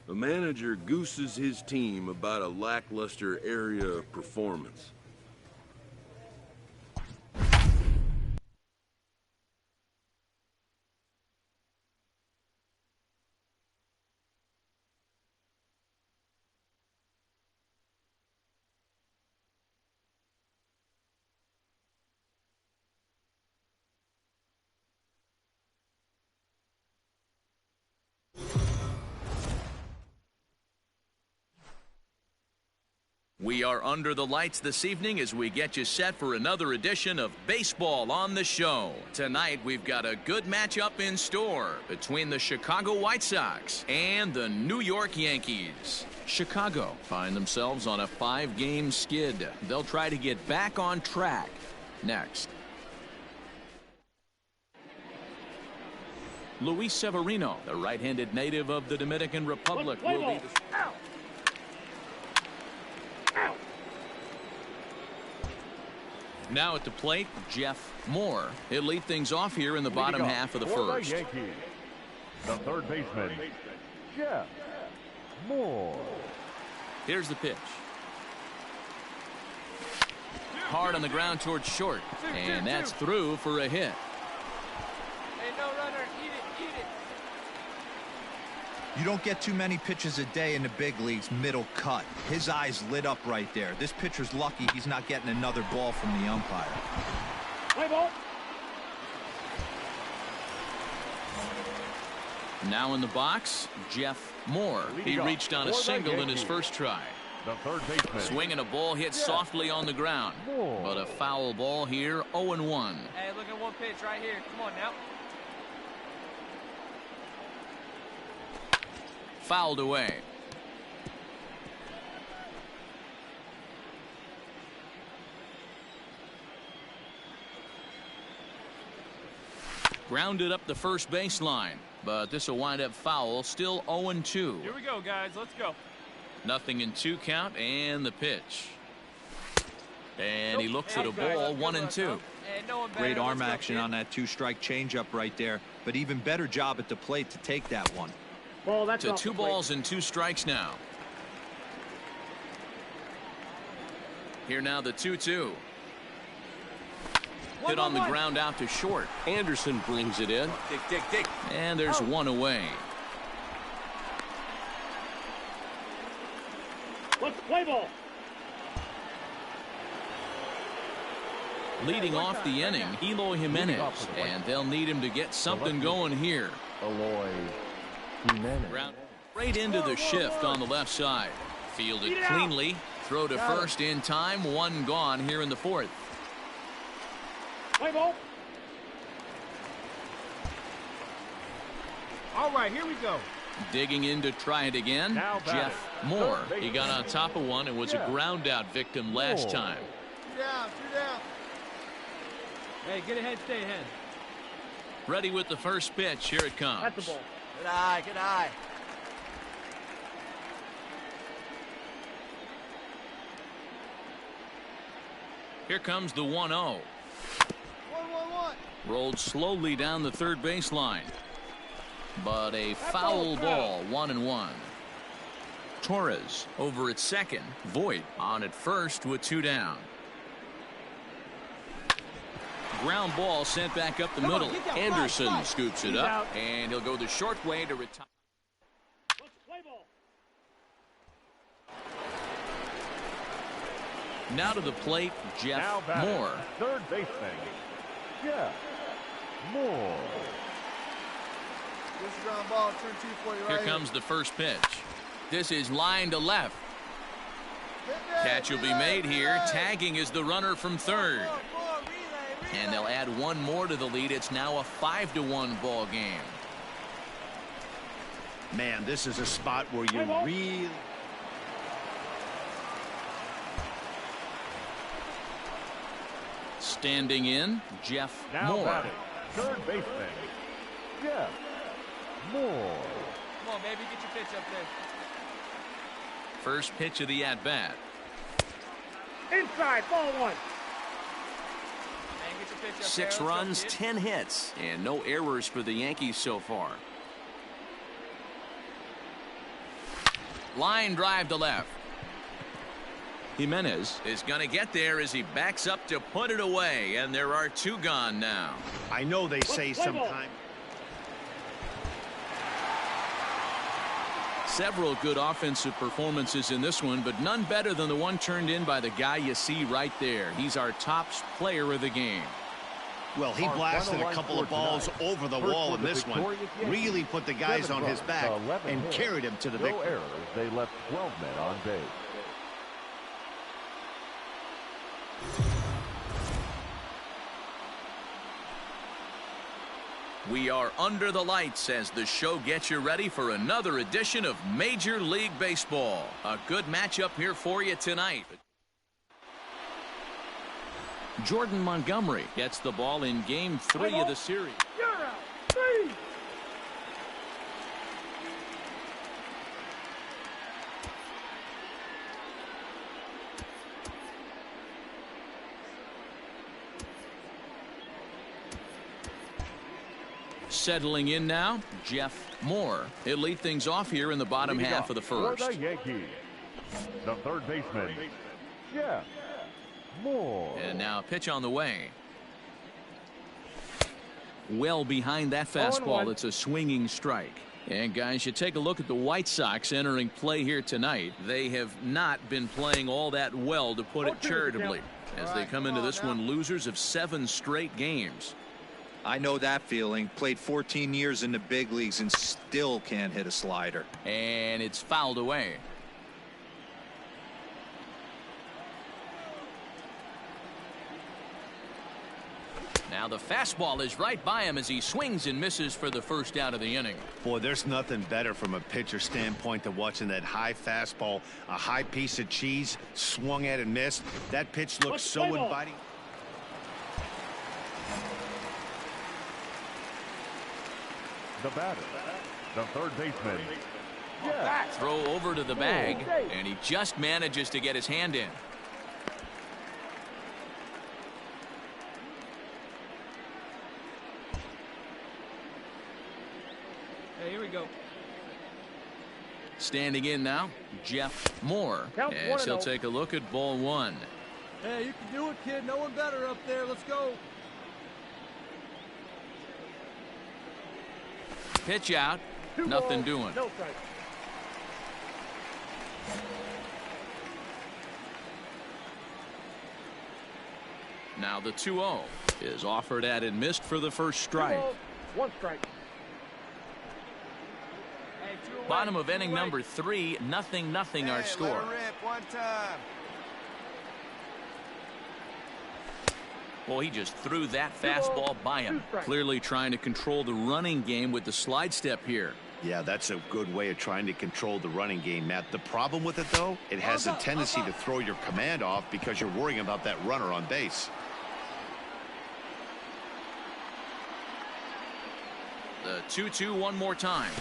A manager gooses his team about a lackluster area of performance. We are under the lights this evening as we get you set for another edition of Baseball on the Show. Tonight, we've got a good matchup in store between the Chicago White Sox and the New York Yankees. Chicago find themselves on a 5-game skid. They'll try to get back on track next. Luis Severino, the right-handed native of the Dominican Republic, will be the... Now at the plate, Jeff Moore. He'll lead things off here in the bottom half of the first. Yankees, the third baseman, Jeff Moore. Here's the pitch. Hard on the ground towards short, and that's through for a hit. Hey, no runner. Eat it. You don't get too many pitches a day in the big leagues middle cut. His eyes lit up right there. This pitcher's lucky he's not getting another ball from the umpire. Play ball. Now in the box, Jeff Moore. He reached on a single in his first try. The third baseman. Swinging a ball hit softly on the ground. But a foul ball here, 0-1. Hey, look at one pitch right here. Come on now. Fouled away. Grounded up the first baseline, but this will wind up foul. Still 0-2. Here we go, guys. Let's go. Nothing in 2 count, and the pitch. And he looks at a ball, 1-2. Great arm action on that 2-strike changeup right there, but even better job at the plate to take that one. Ball, that's To 2 balls and 2 strikes now. Here now the 2-2. Hit on the ground out to short. Anderson brings it in. Dick. And there's one away. Let's play ball. Leading off the inning, Eloy Jimenez, and they'll need him to get something going here. Eloy Jimenez. Ground right into the shift on the left side. Fielded cleanly. Throw to first in time. 1 gone here in the 4th. Play ball. All right, here we go. Digging in to try it again, Jeff Moore. He got on top of one and was a ground out victim last time. 2 down. Hey, get ahead, stay ahead. Ready with the first pitch. Here it comes. That's the ball. Good eye. Here comes the 1-0. 1-1-1. Rolled slowly down the third baseline. But a foul ball, 1-1. Torres over at second. Voit on at first with 2 down. Ground ball sent back up the middle. Anderson scoops it up, and he'll go the short way to retire. Let's play ball. Now to the plate, Jeff Moore. Third baseman, Jeff Moore. This is ground ball, turn 2 for you. Here comes the first pitch. This is line to left. Catch will be made here. Tagging is the runner from third. And they'll add 1 more to the lead. It's now a 5-1 ball game. Man, this is a spot where you really... Standing in, Jeff Moore. Batting, third baseman, Jeff Moore. Come on, baby, get your pitch up there. First pitch of the at-bat. Inside, ball 1. 6 runs, 10 hits, and no errors for the Yankees so far. Line drive to left. Jimenez is going to get there as he backs up to put it away, and there are 2 gone now. I know they say sometimes. Several good offensive performances in this one, but none better than the one turned in by the guy you see right there. He's our top player of the game. Well, he blasted a couple of balls over the wall in this one. Really put the guys on his back and carried him to the victory. No errors. They left 12 men on base. We are under the lights as the show gets you ready for another edition of Major League Baseball. A good matchup here for you tonight. Jordan Montgomery gets the ball in game 3 of the series. You're out. 3. Settling in now, Jeff Moore. He'll lead things off here in the bottom half of the first. For the Yankees, the third baseman, Jeff Moore. And now a pitch on the way. Well behind that fastball. It's a swinging strike. And guys, you take a look at the White Sox entering play here tonight. They have not been playing all that well, to put it charitably, as they come into this one losers of 7 straight games. I know that feeling. Played 14 years in the big leagues and still can't hit a slider. And it's fouled away. Now the fastball is right by him as he swings and misses for the first out of the inning. Boy, there's nothing better from a pitcher standpoint than watching that high fastball, a high piece of cheese, swung at and missed. That pitch looks so inviting. The batter, the third baseman, Throw over to the bag, and he just manages to get his hand in. Hey, here we go. Standing in now, Jeff Moore, as he'll take a look at ball 1. Hey, you can do it, kid. No one better up there. Let's go. Pitch out, nothing doing. No strike. Now the 2-0 is offered at and missed for the first strike. 1 strike. Bottom of inning number 3, 0-0 our score. Let her rip one time. Well, he just threw that fastball by him. Clearly trying to control the running game with the slide step here. Yeah, that's a good way of trying to control the running game, Matt. The problem with it, though, it has a tendency to throw your command off because you're worrying about that runner on base. The 2-2 one more time.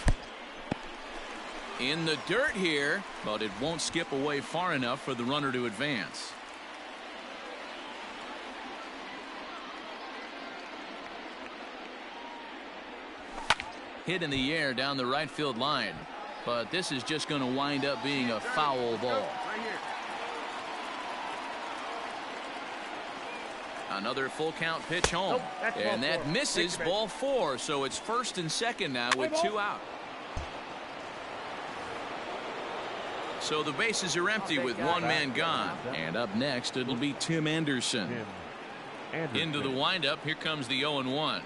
In the dirt here, but it won't skip away far enough for the runner to advance. Hit in the air down the right field line, but this is just going to wind up being a foul ball. Another full count pitch home, and that misses ball 4, so it's 1st and 2nd now with 2 out. So the bases are empty with 1 man gone. And up next, it'll be Tim Anderson. Into the windup, here comes the 0-1.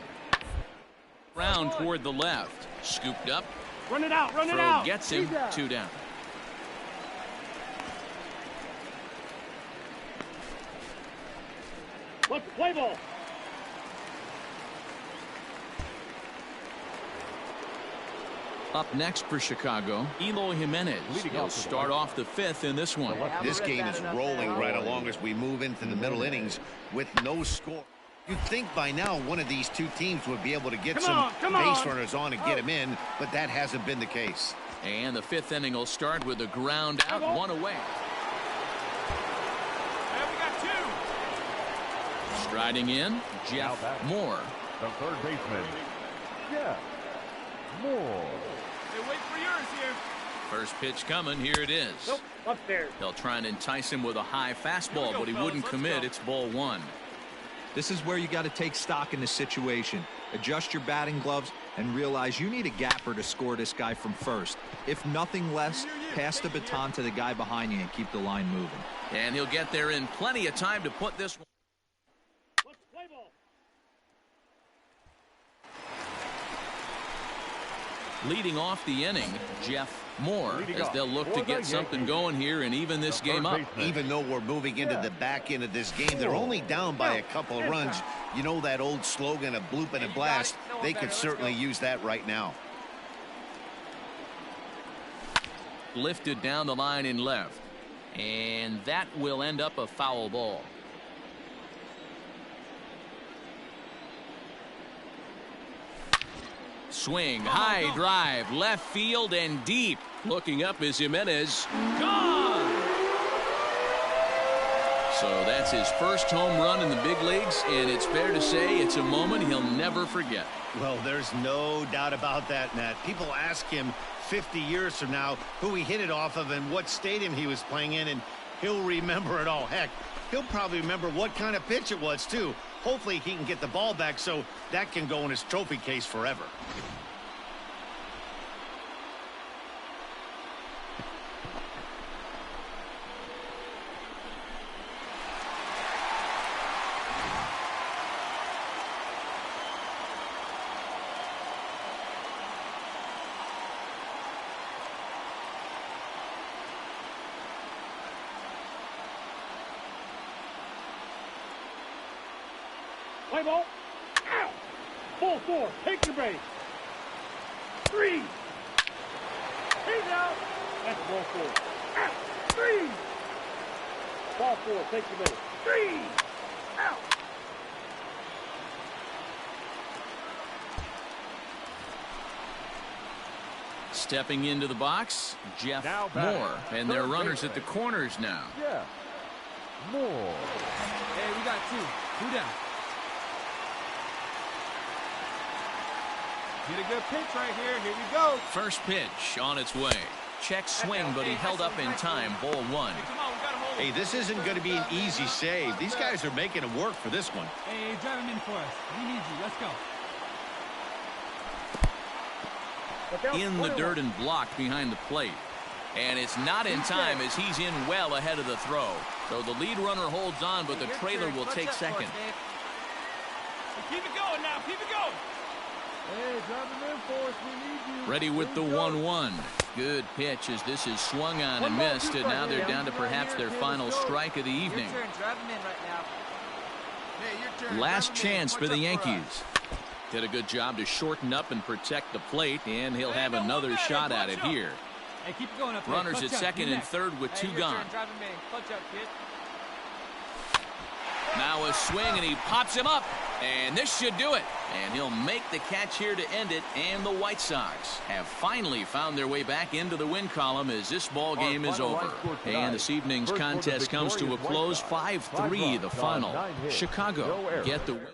Round toward the left. Scooped up. Run it out, run it Throw out. gets him, 2 down. Let's play ball. Up next for Chicago, Eloy Jimenez. He'll start off the 5th in this one. This game is rolling right along as we move into the middle innings with no score. You'd think by now one of these two teams would be able to get some base runners on and get them in, but that hasn't been the case. And the 5th inning will start with a ground out, 1 away. Hey, we got 2. Striding in, Jeff Moore. the third baseman, Jeff Moore. Hey, wait for yours here. First pitch coming. Here it is. Nope, upstairs. They'll try and entice him with a high fastball, but he wouldn't commit. It's ball 1. This is where you got to take stock in the situation. Adjust your batting gloves and realize you need a gapper to score this guy from first. If nothing less, pass the baton to the guy behind you and keep the line moving. And he'll get there in plenty of time to put this one. Let's play ball. Leading off the inning, Jeff Moore, as they'll look to get something going here and even this game up. Even though we're moving into the back end of this game, they're only down by a couple of runs. You know that old slogan, a bloop and a blast. They could certainly use that right now. Lifted down the line in left. And that will end up a foul ball. Swing, high drive, left field and deep. Looking up is Jimenez. Gone! So that's his first home run in the big leagues, and it's fair to say it's a moment he'll never forget. Well, there's no doubt about that, Matt. People ask him 50 years from now who he hit it off of and what stadium he was playing in, and he'll remember it all. Heck, he'll probably remember what kind of pitch it was, too. Hopefully he can get the ball back so that can go in his trophy case forever. Play ball. Out. Ball 4. Take your base. 3. He's out. That's ball 4. Out. 3. Ball 4. Take your base. 3. Out. Stepping into the box, Jeff Moore. And their runners at the corners now. Jeff Moore. Hey, we got 2. 2 down. Get a good pitch right here. Here we go. First pitch on its way. Check swing, but he held up in time. Ball 1. Hey, come on, we gotta hold. Hey, this isn't going to be an easy save. These guys are making it work for this one. Hey, drive him in for us. We need you. Let's go. In the dirt and blocked behind the plate. And it's not in time as he's in well ahead of the throw. So the lead runner holds on, but the trailer will take second. Keep it going now. Keep it going. Hey, drive him in for us. We need you. Ready with the 1-1. Good pitch as this is swung on and missed, and now they're down to perhaps their final strike of the evening. Your turn. Drive him in right now. Hey, your turn. Last chance for the Yankees. Did a good job to shorten up and protect the plate, and he'll have another shot at it here. Hey, keep going up. Runners at second and third with 2 gone. Drive him in. Clutch up, kid. Now a swing, and he pops him up. And this should do it. And he'll make the catch here to end it. And the White Sox have finally found their way back into the win column as this ball game is over. And this evening's contest comes to a close. 5-3 the final. Chicago get the win.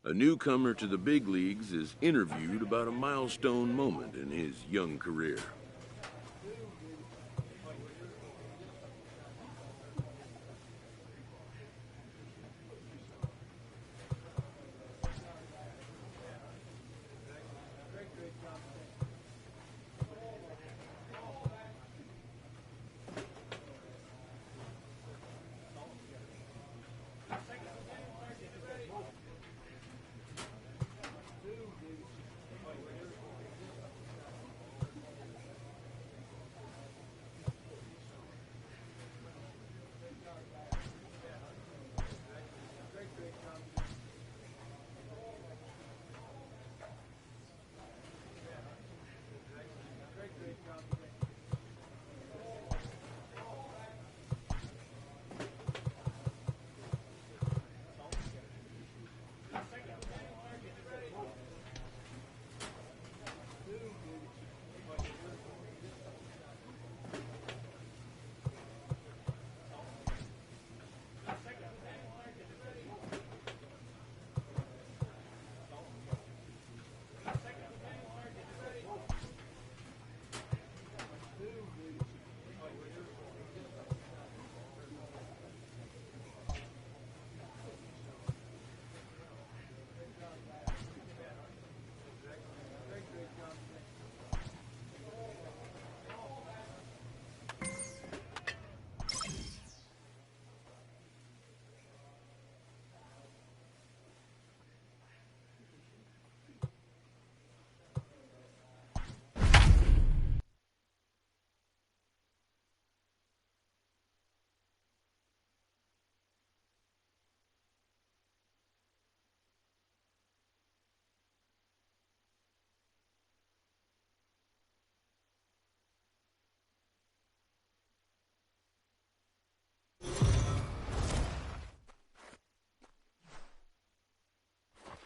A newcomer to the big leagues is interviewed about a milestone moment in his young career.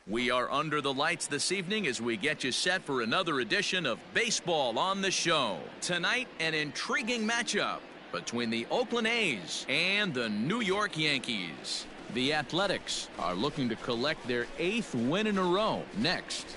We are under the lights this evening as we get you set for another edition of Baseball on the Show. Tonight, an intriguing matchup between the Oakland A's and the New York Yankees. The Athletics are looking to collect their 8th win in a row next.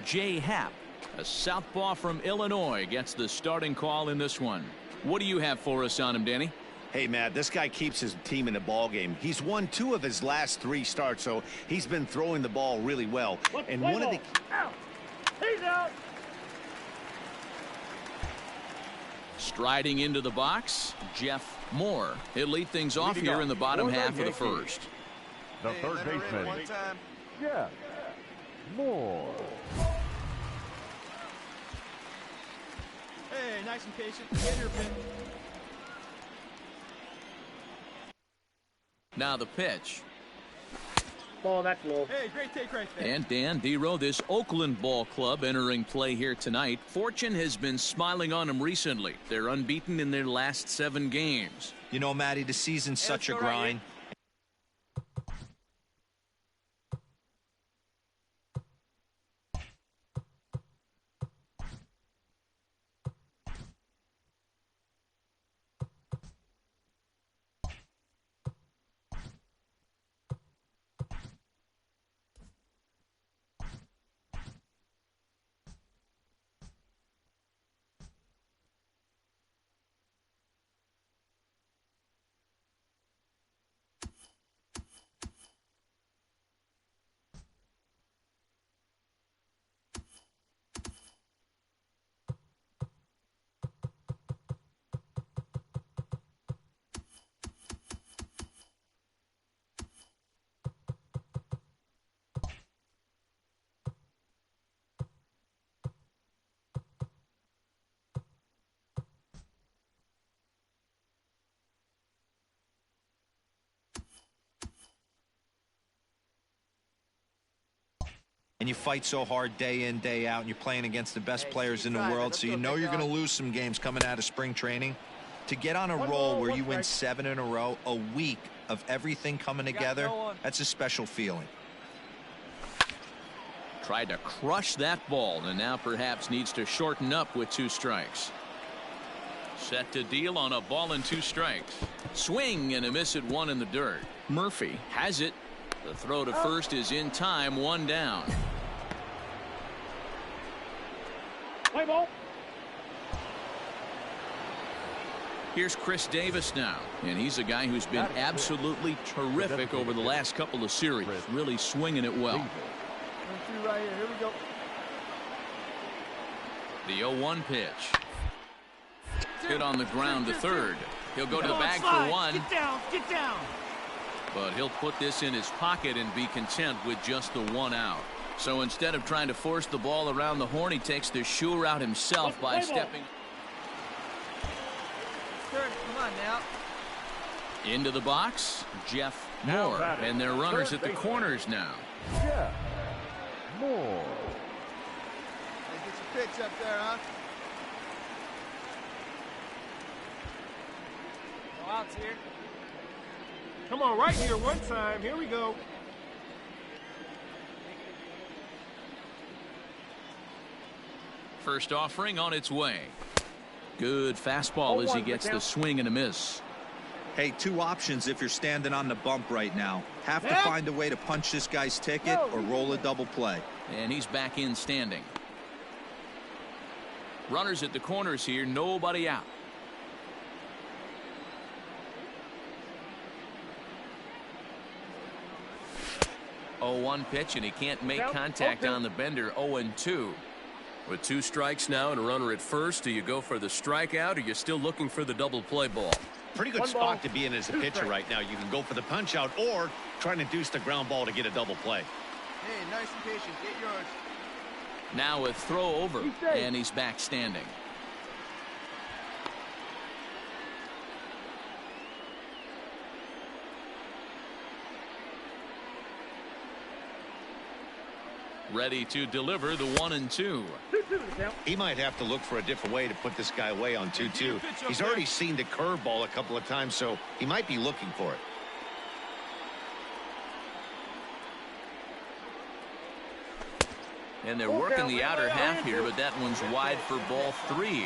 Jay Happ, a southpaw from Illinois, gets the starting call in this one. What do you have for us on him, Danny? Hey, Matt, this guy keeps his team in the ball game. He's won 2 of his last 3 starts, so he's been throwing the ball really well. And one of the... He's out. Striding into the box, Jeff Moore. He'll lead things off here in the bottom half of the first. The third baseman, Jeff Moore. Hey, nice and patient. Get your pin. Now the pitch. Ball, that's low. Hey, great take right there. And Dan Dero, this Oakland ball club entering play here tonight. Fortune has been smiling on them recently. They're unbeaten in their last 7 games. You know, Matty, the season's such a grind. And you fight so hard day in, day out, and you're playing against the best players in the world, so you know you're going to lose some games coming out of spring training. To get on a roll where you win 7 in a row, a week of everything coming together, that's a special feeling. Tried to crush that ball, and now perhaps needs to shorten up with 2 strikes. Set to deal on a ball and 2 strikes. Swing and a miss at 1 in the dirt. Murphy has it. The throw to first is in time, 1 down. Play ball. Here's Chris Davis now, and he's a guy who's been absolutely terrific over the last couple of series, really swinging it well. 1-2 right here. Here we go. The 0-1 pitch. Hit on the ground to third. He'll go to the bag for 1. Get down. Get down. But he'll put this in his pocket and be content with just the 1 out. So instead of trying to force the ball around the horn, he takes the sure route himself by stepping Come on now. into the box. Jeff Moore, and their runners at the corners now. Jeff Moore. Hey, get your pitch up there, huh? No outs here. Come on, right here, 1 time. Here we go. First offering on its way. Good fastball as he gets the swing and a miss. Hey, 2 options if you're standing on the bump right now. Have to find a way to punch this guy's ticket or roll a double play. And he's back in standing. Runners at the corners here, nobody out. Oh, 1 pitch, and he can't make contact on the bender. 0-2. With 2 strikes now and a runner at first, do you go for the strikeout, or are you still looking for the double play ball? Pretty good spot to be in as a pitcher right now. You can go for the punch out or try to induce the ground ball to get a double play. Hey, nice and patient. Get yours. Now a throw over, and he's back standing. ready to deliver the 1-2. He might have to look for a different way to put this guy away on 2-2. He's already seen the curveball a couple of times, so he might be looking for it. And they're working the outer half here, but that one's wide for ball 3.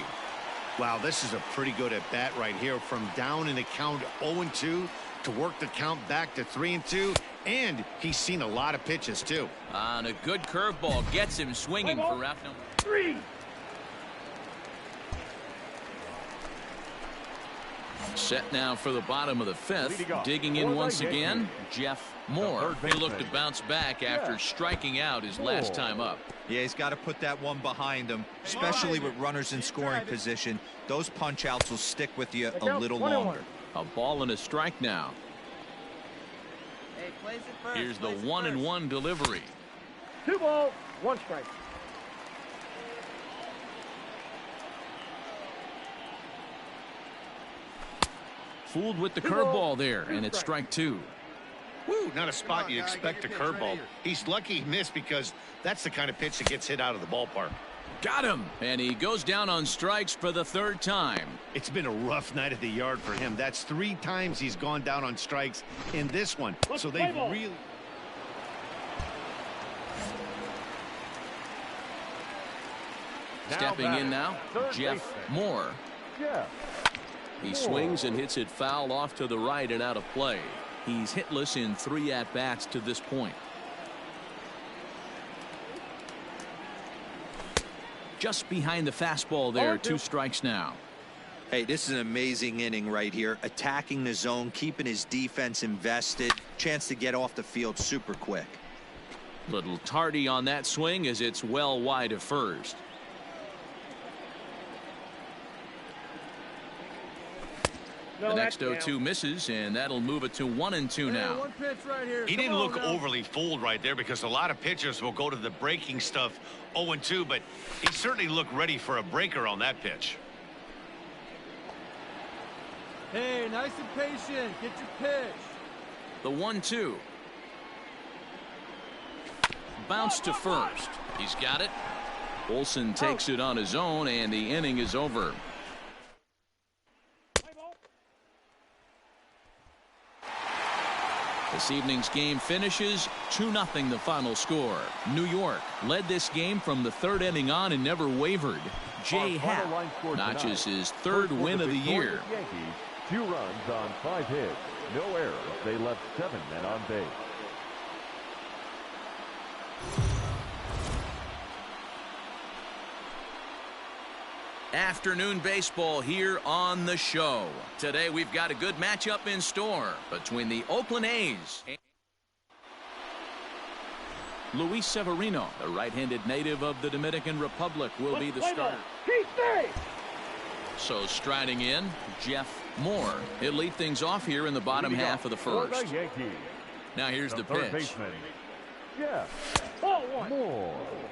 Wow, this is a pretty good at bat right here. From down in the count 0-2 to work the count back to 3-2, and he's seen a lot of pitches too. On a good curveball gets him swinging for route number 3. Set now for the bottom of the 5th. Digging in once again, Jeff Moore. He looked to bounce back after striking out his last time up. Yeah, he's got to put that one behind him, especially with runners in scoring position. Those punch outs will stick with you a little longer. A ball and a strike now. Here's the 1-1 delivery. 2 balls, 1 strike. Fooled with the curveball there, and it's strike 2. Woo, not a spot you expect a curveball. He's lucky he missed because that's the kind of pitch that gets hit out of the ballpark. Got him, and he goes down on strikes for the 3rd time. It's been a rough night at the yard for him. That's 3 times he's gone down on strikes in this one. So they really... Stepping in now, Jeff Moore. He swings and hits it foul off to the right and out of play. He's hitless in 3 at-bats to this point. Just behind the fastball there, 2 strikes now. Hey, this is an amazing inning right here. Attacking the zone, keeping his defense invested. Chance to get off the field super quick. Little tardy on that swing as it's well wide of first. The next 0-2 misses, and that'll move it to 1-2 now. One pitch right here. He didn't look overly fooled right there because a lot of pitchers will go to the breaking stuff 0-2, but he certainly looked ready for a breaker on that pitch. Hey, nice and patient. Get your pitch. The 1-2. Bounce to first. He's got it. Olsen takes it on his own, and the inning is over. This evening's game finishes 2-0 the final score. New York led this game from the 3rd inning on and never wavered. Jay Happ notches his 3rd win of the year. Yankees, 2 runs on 5 hits, no errors. They left 7 men on base. Afternoon baseball here on the show. Today we've got a good matchup in store between the Oakland A's and Luis Severino, the right-handed native of the Dominican Republic, will be the starter. So striding in, Jeff Moore. He'll lead things off here in the bottom half of the 1st. Now here's the pitch.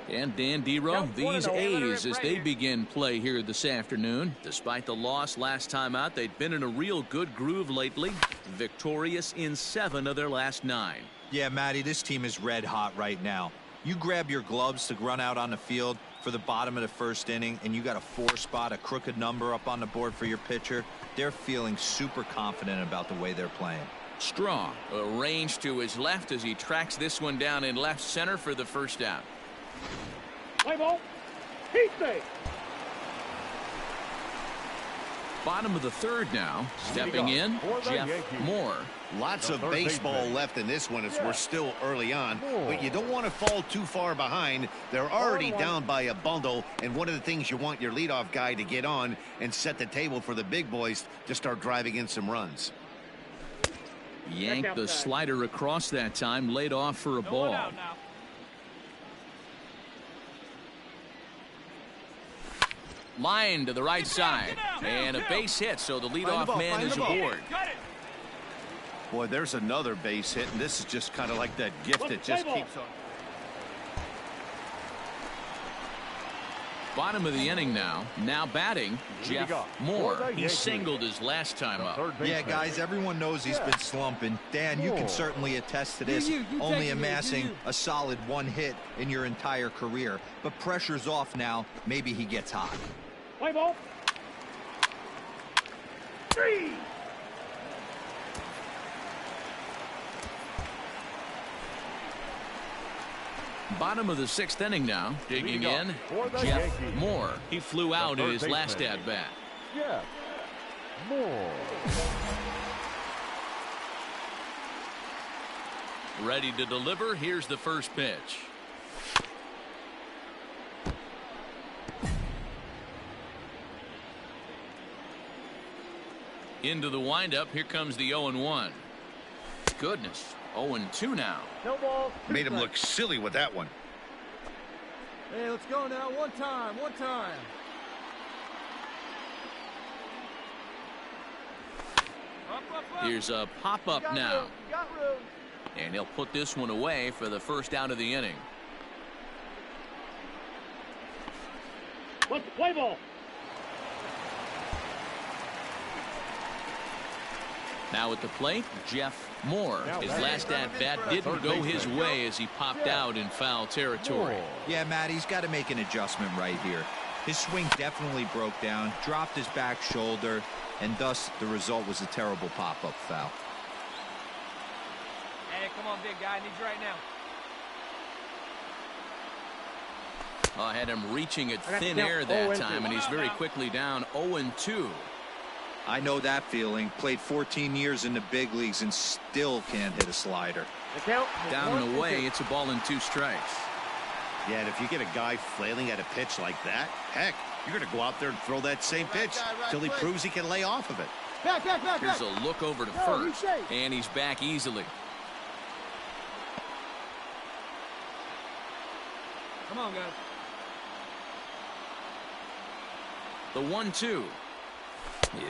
And Dan Dero, these A's as they begin play here this afternoon. Despite the loss last time out, they've been in a real good groove lately. Victorious in 7 of their last 9. Yeah, Matty, this team is red hot right now. You grab your gloves to run out on the field for the bottom of the 1st inning, and you got a 4 spot, a crooked number up on the board for your pitcher. They're feeling super confident about the way they're playing. Strong, a range to his left as he tracks this one down in left center for the 1st out. Play ball. Heat safe. Bottom of the 3rd now. Stepping in, Jeff Moore. Lots of baseball left in this one as we're still early on, but you don't want to fall too far behind. They're already down by a bundle, and one of the things you want your leadoff guy to get on and set the table for the big boys to start driving in some runs. Yanked the slider across that time, laid off for a ball. Line to the right side, and a base hit, so the leadoff man is aboard. Boy, there's another base hit, and this is just kind of like that gift that just keeps on. Bottom of the inning now. Now batting, Jeff Moore. He singled his last time up. Yeah, guys, everyone knows he's been slumping. Dan, you can certainly attest to this, only amassing a solid 1 hit in your entire career. But pressure's off now. Maybe he gets hot. Play ball. 3. Bottom of the 6th inning now. Digging in, Jeff Moore. He flew out in his last at-bat. Jeff Moore. Ready to deliver. Here's the first pitch. Into the windup. Here comes the 0-1. Goodness. 0-2 now. No ball. Made him look silly with that one. Hey, let's go now. One time. Up. Here's a pop-up now. And he'll put this one away for the first out of the inning. Let's play ball. Now at the plate, Jeff Moore. His last at-bat didn't go his way as he popped out in foul territory. Yeah, Matt, he's got to make an adjustment right here. His swing definitely broke down, dropped his back shoulder, and thus the result was a terrible pop-up foul. Hey, come on, big guy. I need you right now. I had him reaching at thin air that time, and he's very quickly down 0-2. I know that feeling. Played 14 years in the big leagues and still can't hit a slider. Down and away, it's a ball and 2 strikes. Yeah, and if you get a guy flailing at a pitch like that, heck, you're going to go out there and throw that same pitch till he proves he can lay off of it. Back. Here's a look over to first, and he's back easily. Come on, guys. The 1-2.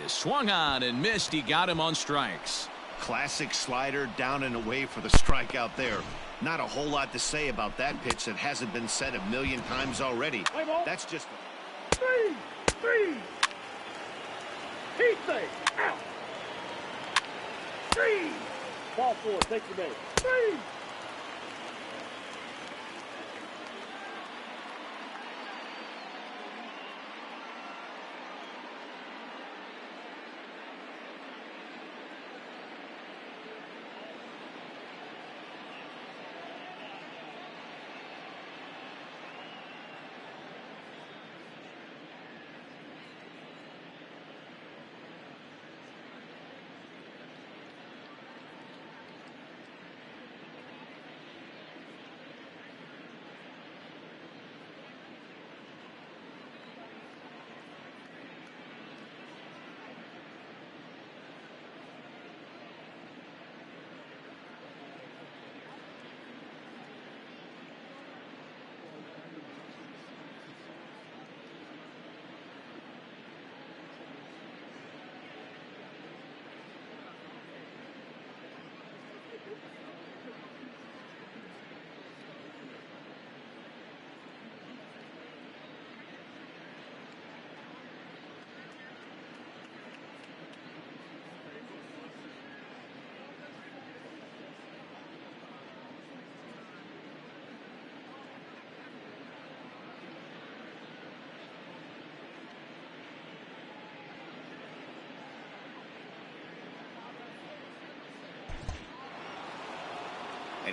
Is swung on and missed. He got him on strikes. Classic slider down and away for the strikeout there. Not a whole lot to say about that pitch that hasn't been said a million times already. That's just 3. Heat thing. Out. 3. Ball 4. Take the base. 3.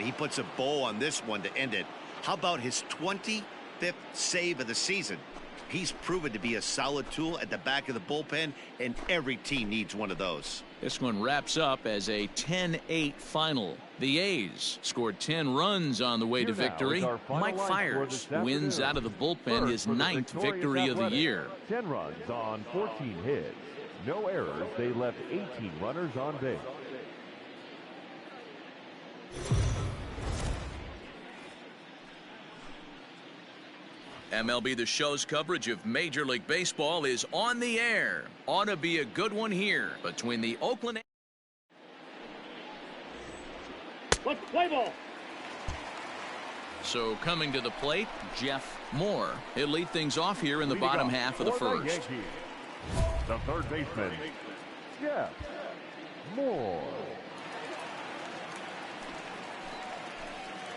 and he puts a bow on this one to end it. How about his 25th save of the season? He's proven to be a solid tool at the back of the bullpen, and every team needs one of those. This one wraps up as a 10-8 final. The A's scored 10 runs on the way to victory. Mike Fiers wins out of the bullpen his 9th victory of the year. 10 runs on 14 hits. No errors. They left 18 runners on base. MLB The Show's coverage of Major League Baseball is on the air. Ought to be a good one here between the Oakland. Let's play ball. So coming to the plate, Jeff Moore. He'll lead things off here in the bottom half of the first. The third baseman, Jeff Moore.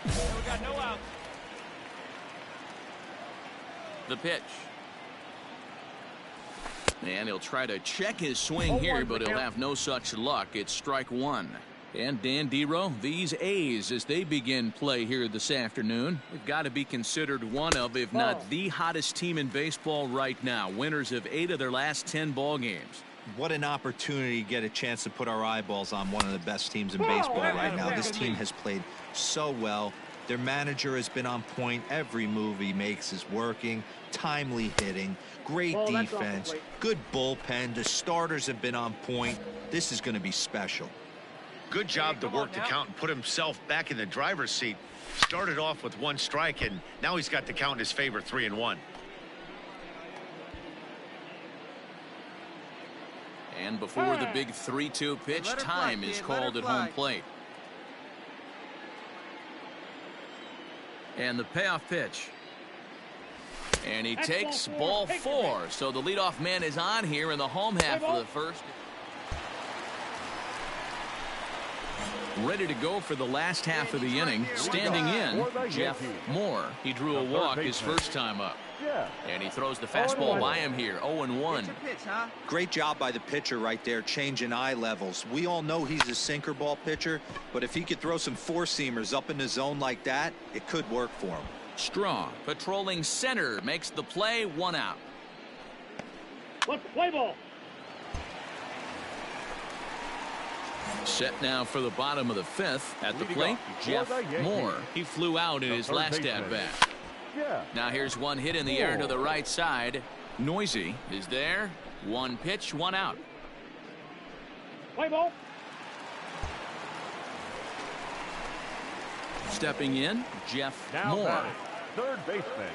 We got no outs. The pitch. And he'll try to check his swing here, but he'll have no such luck. It's strike one. And Dan Dero, these A's, as they begin play here this afternoon, have got to be considered one of, if not the hottest team in baseball right now. Winners of 8 of their last 10 ball games. What an opportunity to get a chance to put our eyeballs on one of the best teams in baseball right now. This team has played so well. Their manager has been on point. Every move he makes is working. Timely hitting. Great defense. Good bullpen. The starters have been on point. This is going to be special. Good job to work the count and put himself back in the driver's seat. Started off with 1 strike, and now he's got the count in his favor, 3-1. And before the big 3-2 pitch, time is called at home plate. And the payoff pitch. And he takes ball 4. So the leadoff man is on here in the home half of the first. Ready to go for the last half of the inning. Standing in, Jeff Moore. He drew a walk his first time up. And he throws the fastball by him here, 0-1. Great job by the pitcher right there, changing eye levels. We all know he's a sinker ball pitcher, but if he could throw some four-seamers up in the zone like that, it could work for him. Strong, patrolling center, makes the play, 1 out. Let's play ball. Set now for the bottom of the 5th. At the plate, Jeff Moore. He flew out in his last at-bat. Now here's one hit in the air to the right side. Noisy is there. 1 pitch, 1 out. Play ball. Stepping in, Jeff Moore. Third baseman,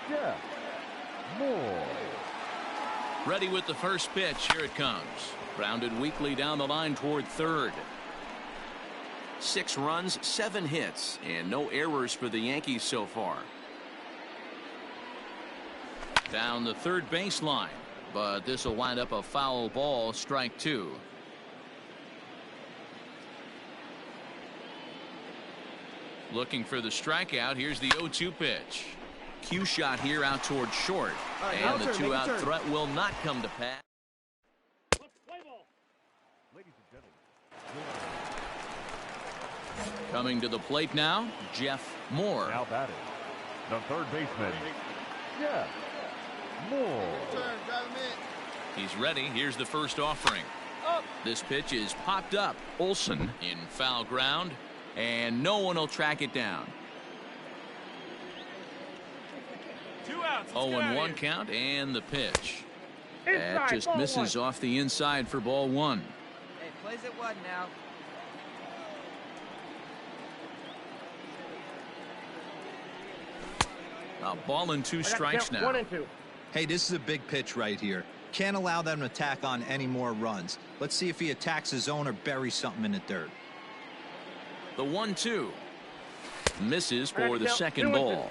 Jeff Moore. Ready with the first pitch. Here it comes. Grounded weakly down the line toward third. 6 runs, 7 hits, and no errors for the Yankees so far. Down the third baseline, but this will wind up a foul ball, strike 2. Looking for the strikeout. Here's the 0-2 pitch. Cue shot here out toward short, and the 2-out threat will not come to pass. Coming to the plate now, Jeff Moore. Now batting, the third baseman, Jeff Moore. He's ready. Here's the first offering. This pitch is popped up. Olsen in foul ground, and no one will track it down. 2 outs. 0-1 count, and the pitch. That just misses off the inside for ball 1. Hey, plays it 1 now. A ball and 2 strikes now. 1 and 2. Hey, this is a big pitch right here. Can't allow them to tack on any more runs. Let's see if he attacks his zone or buries something in the dirt. The 1-2 misses for the second ball.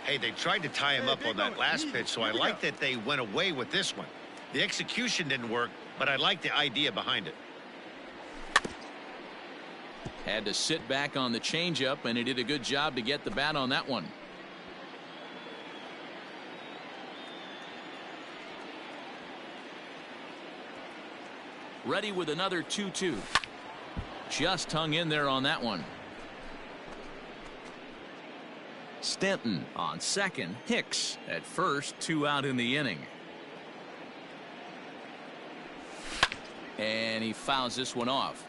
Hey, they tried to tie him up on that last pitch, so I like that they went away with this one. The execution didn't work, but I like the idea behind it. Had to sit back on the changeup, and he did a good job to get the bat on that one. Ready with another 2-2. Just hung in there on that one. Stanton on second. Hicks at first. 2 out in the inning. And he fouls this one off.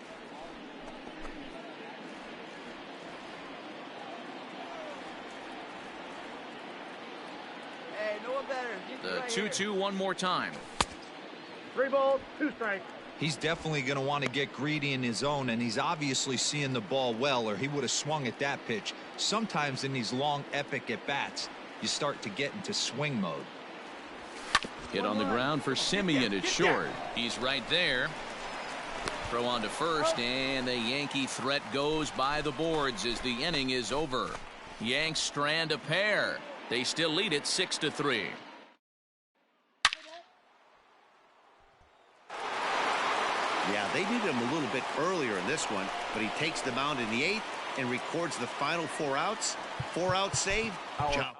Hey, no one better. The 2-2 one more time. 3 balls, 2 strikes. He's definitely going to want to get greedy in his zone, and he's obviously seeing the ball well, or he would have swung at that pitch. Sometimes in these long, epic at-bats, you start to get into swing mode. Hit on the ground for Simeon at short. He's right there. Throw on to first, and the Yankee threat goes by the boards as the inning is over. Yanks strand a pair. They still lead it 6-3. Yeah, they needed him a little bit earlier in this one, but he takes the mound in the 8th and records the final 4 outs. 4 out save. Job.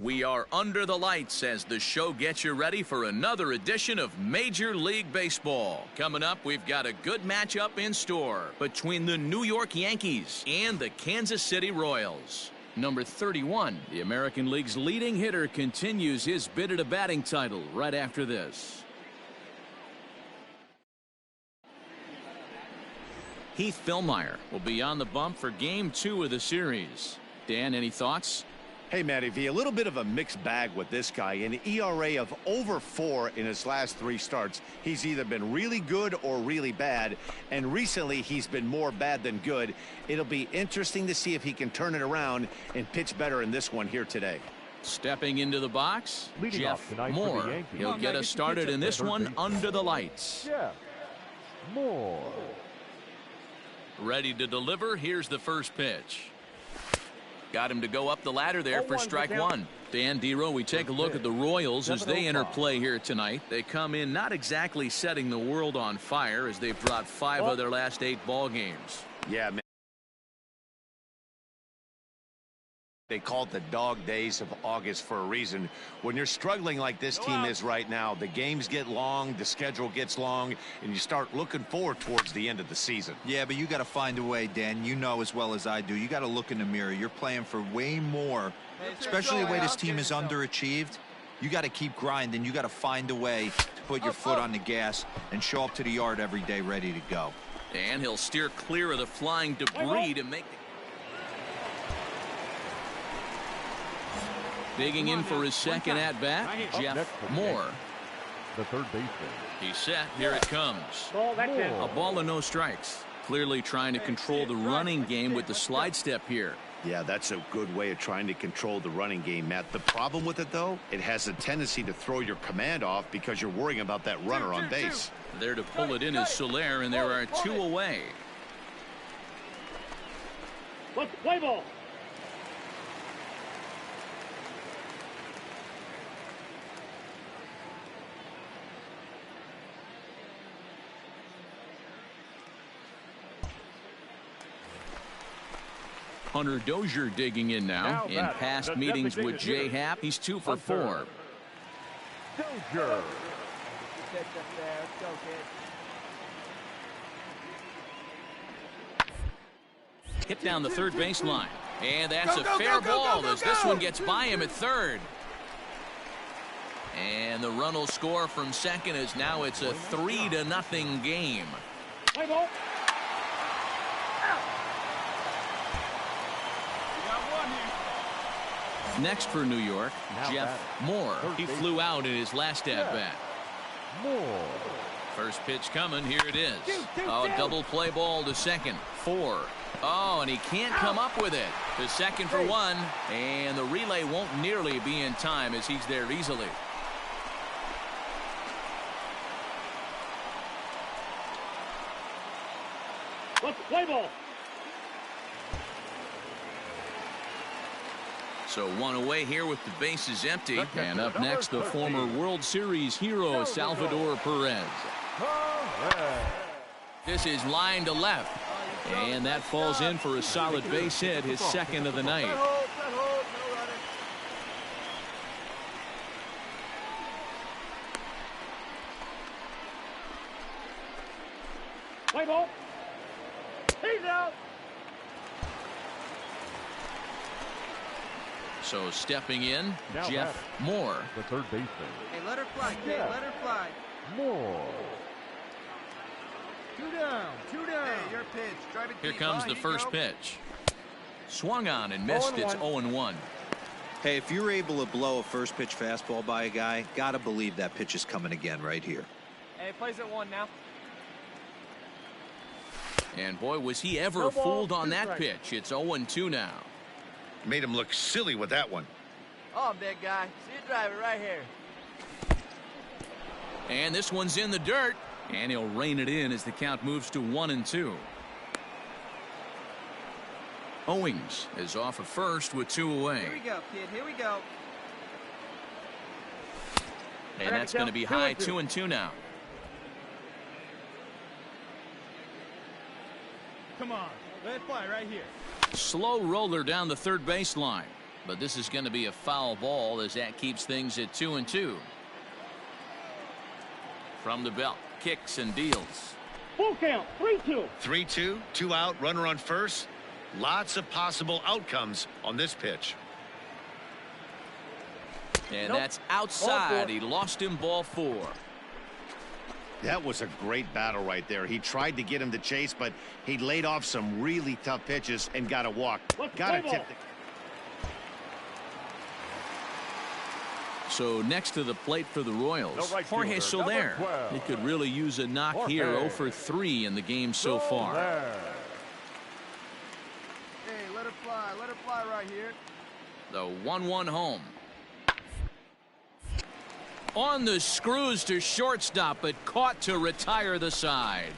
We are under the lights as the show gets you ready for another edition of Major League Baseball. Coming up, we've got a good matchup in store between the New York Yankees and the Kansas City Royals. Number 31, the American League's leading hitter, continues his bid at a batting title right after this. Heath Fillmyer will be on the bump for Game 2 of the series. Dan, any thoughts? Hey, Matty V, a little bit of a mixed bag with this guy. An ERA of over 4 in his last 3 starts. He's either been really good or really bad, and recently he's been more bad than good. It'll be interesting to see if he can turn it around and pitch better in this one here today. Stepping into the box, Leading Jeff off Moore. for the Yankees. He'll get us started in this one under the lights. Jeff Moore. Ready to deliver. Here's the first pitch. Got him to go up the ladder there for strike one. Dan Dero, we take a look at the Royals as they enter play here tonight. They come in not exactly setting the world on fire as they've dropped 5 of their last 8 ball games. Yeah, man. They call it the dog days of August for a reason. When you're struggling like this team is right now, the games get long, the schedule gets long, and you start looking forward towards the end of the season. Yeah, but you got to find a way, Dan. You know as well as I do. You got to look in the mirror. You're playing for way more, especially the way this team is underachieved. You got to keep grinding. You got to find a way to put your foot on the gas and show up to the yard every day ready to go. And he'll steer clear of the flying debris to make the... Digging in for his second at-bat, Jeff Moore. The third baseman. He's set. Here it comes. A ball and no strikes. Clearly trying to control the running game with the slide step here. Yeah, that's a good way of trying to control the running game, Matt. The problem with it, though, it has a tendency to throw your command off because you're worrying about that runner on base. There to pull it in is Soler, and there are two away. Let's play ball. Hunter Dozier digging in now. In past meetings with Jay Happ, he's 2 for 4. Dozier. Hit down the third baseline. And that's a fair ball as this one gets by him at third. And the run will score from second as now it's a 3-0 game. Play ball. Next for New York, Jeff Moore. He flew out in his last at-bat. Moore. First pitch coming. Here it is. Oh, double play ball to second. 4. Oh, and he can't come up with it. To second for 1. And the relay won't nearly be in time as he's there easily. Let's play ball. So 1 away here with the bases empty. And up next, the former World Series hero, Salvador Perez. This is line to left. And that falls in for a solid base hit, his second of the night. Play ball. He's out. So stepping in, Now Jeff Moore. The third baseman. Hey, let her fly, kid. Let her fly. Moore. 2 down. 2 down. Hey, your pitch. Drive it Here deep. comes Line, the you first go. pitch. Swung on and missed. It's 0-1. Hey, if you're able to blow a first pitch fastball by a guy, got to believe that pitch is coming again right here. Hey, plays at 1 now. And boy, was he ever fooled on that pitch. It's 0-2 now. Made him look silly with that one. Oh, big guy. See you drive it right here. And this one's in the dirt. And he'll rein it in as the count moves to 1-2. Owings is off at first with 2 away. Here we go, kid. Here we go. And that's going to be high. 2-2 now. Come on. Let it fly right here. Slow roller down the third baseline. But this is going to be a foul ball as that keeps things at 2-2. From the belt. Kicks and deals. Full count. 3-2. 3-2, 2 out, runner on first. Lots of possible outcomes on this pitch. And that's outside. He lost him, ball 4. That was a great battle right there. He tried to get him to chase, but he laid off some really tough pitches and got a walk. Got to tip the... So next to the plate for the Royals, Jorge Soler. He could really use a knock here. 0 for 3 in the game so far. Hey, let it fly. Let it fly right here. The 1-1 home. On the screws to shortstop, but caught to retire the side.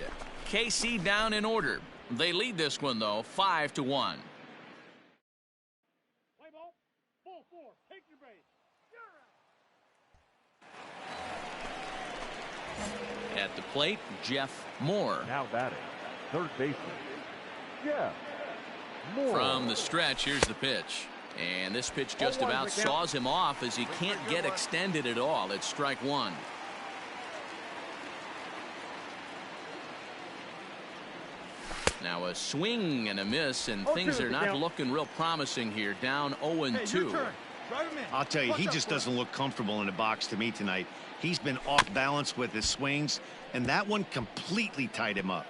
KC down in order. They lead this one, though, 5-1. Play ball. Ball 4. Take your base. At the plate, Jeff Moore. Now batting. Third baseman. Jeff Moore. From the stretch, here's the pitch. And this pitch just about saws him off as he can't get extended at all. It's strike one. Now a swing and a miss, and things are not looking real promising here. Down 0-2. I'll tell you, he just doesn't look comfortable in the box to me tonight. He's been off balance with his swings, and that one completely tied him up.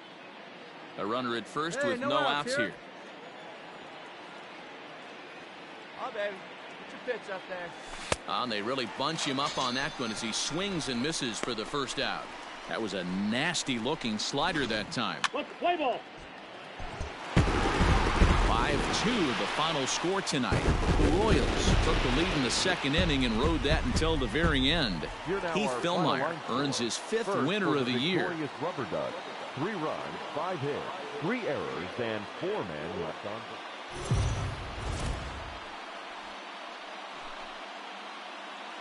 A runner at first with no outs here. Oh, baby. Get your pitch up there. And they really bunch him up on that one as he swings and misses for the first out. That was a nasty-looking slider that time. Let's play ball. 5-2, the final score tonight. The Royals took the lead in the second inning and rode that until the very end. Keith Philmeyer earns his 5th winner of the year. Rubber Duck, 3 runs, 5 hits, 3 errors, and 4 men left on.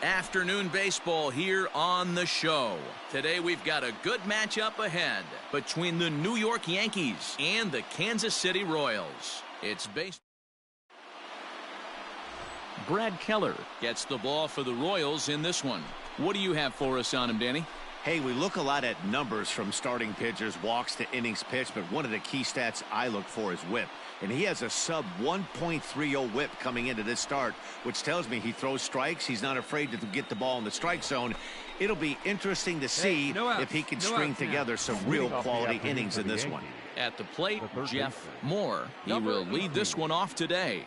Afternoon baseball here on the show. Today we've got a good matchup ahead between the New York Yankees and the Kansas City Royals. It's based. Brad Keller gets the ball for the Royals in this one. What do you have for us on him, Danny? Hey, we look a lot at numbers from starting pitchers, walks to innings pitched, but one of the key stats I look for is whip. And he has a sub 1.30 whip coming into this start, which tells me he throws strikes. He's not afraid to get the ball in the strike zone. It'll be interesting to see if he can string together some real quality innings in this one. At the plate, Jeff Moore. He will lead this one off today.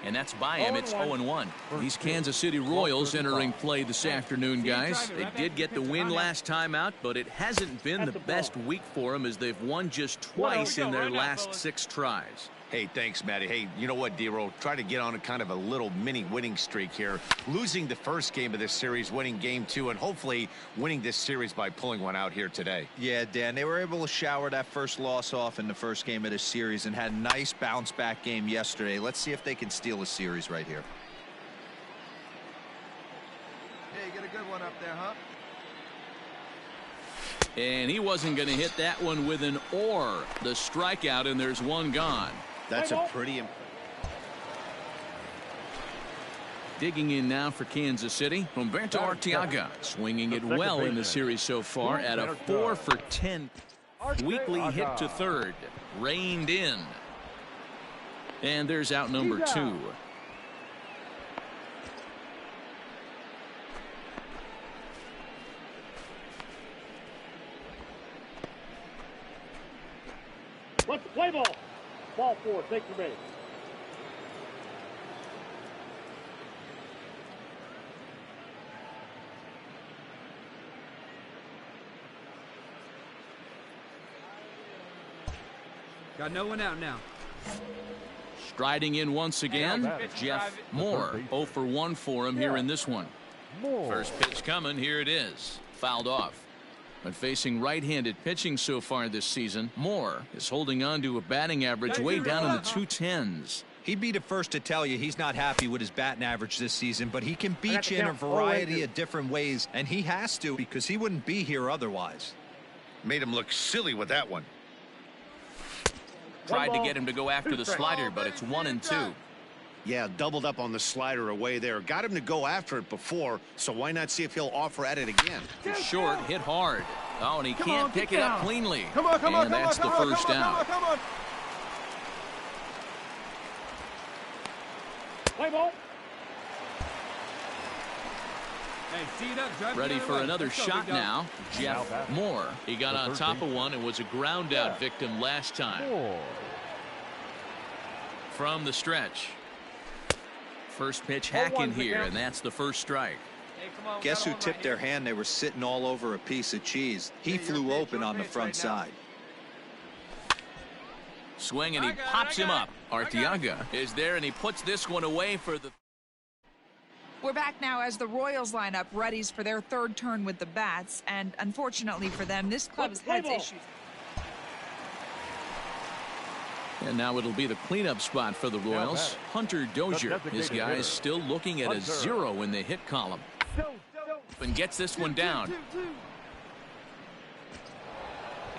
And that's by him. It's 0-1. These Kansas City Royals entering play this afternoon, guys. They did get the win last time out, but it hasn't been the best week for them as they've won just twice in their last 6 tries. Hey, thanks, Matty. Hey, you know what, D-Roll? Try to get on a kind of a little mini winning streak here. Losing the first game of this series, winning game 2, and hopefully winning this series by pulling one out here today. Yeah, Dan, they were able to shower that first loss off in the first game of this series and had a nice bounce back game yesterday. Let's see if they can steal a series right here. Yeah, you get a good one up there, huh? And he wasn't going to hit that one with an or. The strikeout, and there's one gone. That's a pretty... Digging in now for Kansas City, Humberto Arteaga swinging it well in the series so far at a 4 for 10. Weekly hit to third, reined in. And there's out number 2. Let's play ball. Ball 4, take your base. Got no one out now. Striding in once again, Jeff Moore. 0 for 1 for him here in this one. First pitch coming. Here it is. Fouled off. But facing right-handed pitching so far this season, Moore is holding on to a batting average way down in the 210s. He'd be the first to tell you he's not happy with his batting average this season, but he can beat you in a variety of different ways, and he has to because he wouldn't be here otherwise. Made him look silly with that one. Tried to get him to go after the slider, but it's 1-2. Yeah, doubled up on the slider away there. Got him to go after it before, so why not see if he'll offer at it again? Short, hit hard. Oh, and he can't pick it up cleanly. Come on, and that's the first out. Come on. Play ball. Hey, see it up, drive Ready the other for way. another Let's go, shot big dog. now. Jeff Moore. He got on top of one and was a ground out victim last time. From the stretch. First pitch hacking here, and that's the first strike. Hey, come on, Guess who tipped their hand? They were sitting all over a piece of cheese. He flew open on the front side. Swing, and he pops him up. Arteaga is there, and he puts this one away for the... We're back now as the Royals line up readies for their 3rd turn with the bats, and unfortunately for them, this club has had issues. And now it'll be the cleanup spot for the Royals. Hunter Dozier, his guys still looking at a 0 in the hit column. And gets this one down.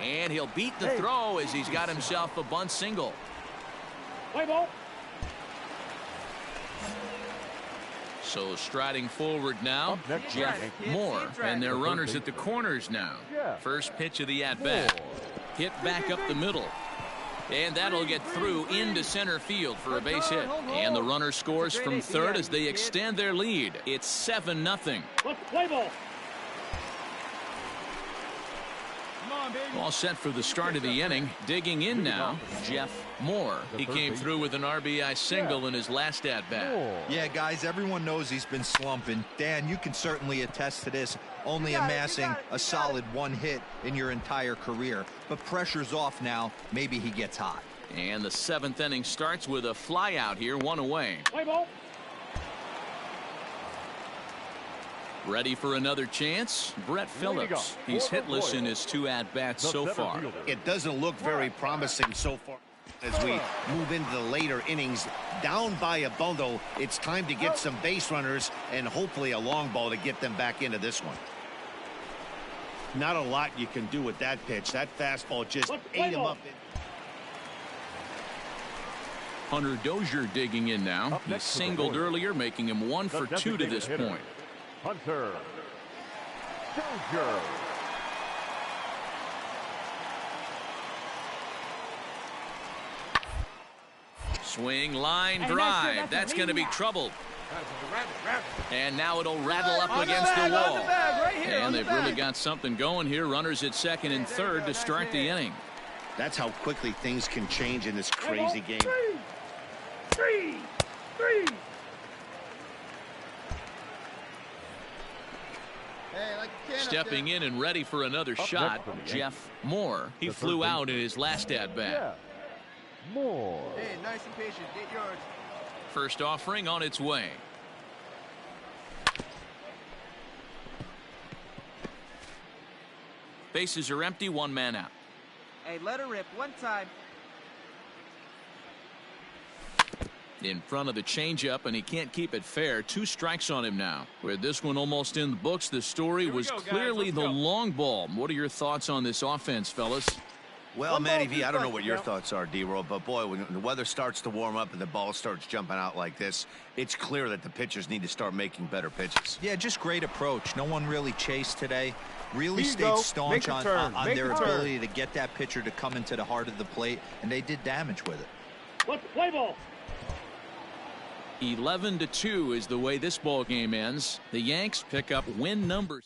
And he'll beat the throw as he's got himself a bunt single. Play ball. So striding forward now, Jeff Moore, and their runners at the corners now. First pitch of the at-bat. Hit back up the middle. And that'll get through into center field for a base hit. And the runner scores from third as they extend their lead. It's 7-0. Let's play ball. All set for the start of the inning. Digging in now, Jeff Moore. He came through with an RBI single in his last at-bat. Yeah, guys, everyone knows he's been slumping. Dan, you can certainly attest to this, only amassing a solid 1 hit in your entire career. But pressure's off now. Maybe he gets hot. And the 7th inning starts with a fly out here, 1 away. Play ball. Ready for another chance? Brett Phillips. He's hitless in his 2 at-bats so far. It doesn't look very promising so far as we move into the later innings. Down by a bundle, it's time to get some base runners and hopefully a long ball to get them back into this one. Not a lot you can do with that pitch. That fastball just ate him up. Hunter Dozier digging in now. He singled earlier, making him 1 for 2 to this point. Hunter Dozier. Swing, line, drive. That's going to be trouble. And now it'll rattle up against the wall. And they've really got something going here. Runners at second and third to start the inning. That's how quickly things can change in this crazy game. Three. Stepping in and ready for another shot, Jeff Moore. He flew out in his last at-bat. Moore. Hey, nice and patient. Get yours. First offering on its way. Bases are empty, 1 man out. Hey, let her rip one time. In front of the changeup, and he can't keep it fair. 2 strikes on him now. With this one almost in the books, the story was clearly the long ball. What are your thoughts on this offense, fellas? Well, Matty V, I don't know what your thoughts are, D-Roll, but boy, when the weather starts to warm up and the ball starts jumping out like this, it's clear that the pitchers need to start making better pitches. Yeah, just great approach. No one really chased today. Really stayed staunch on their ability to get that pitcher to come into the heart of the plate, and they did damage with it. Let's play ball. 11-2 is the way this ball game ends. The Yanks pick up win number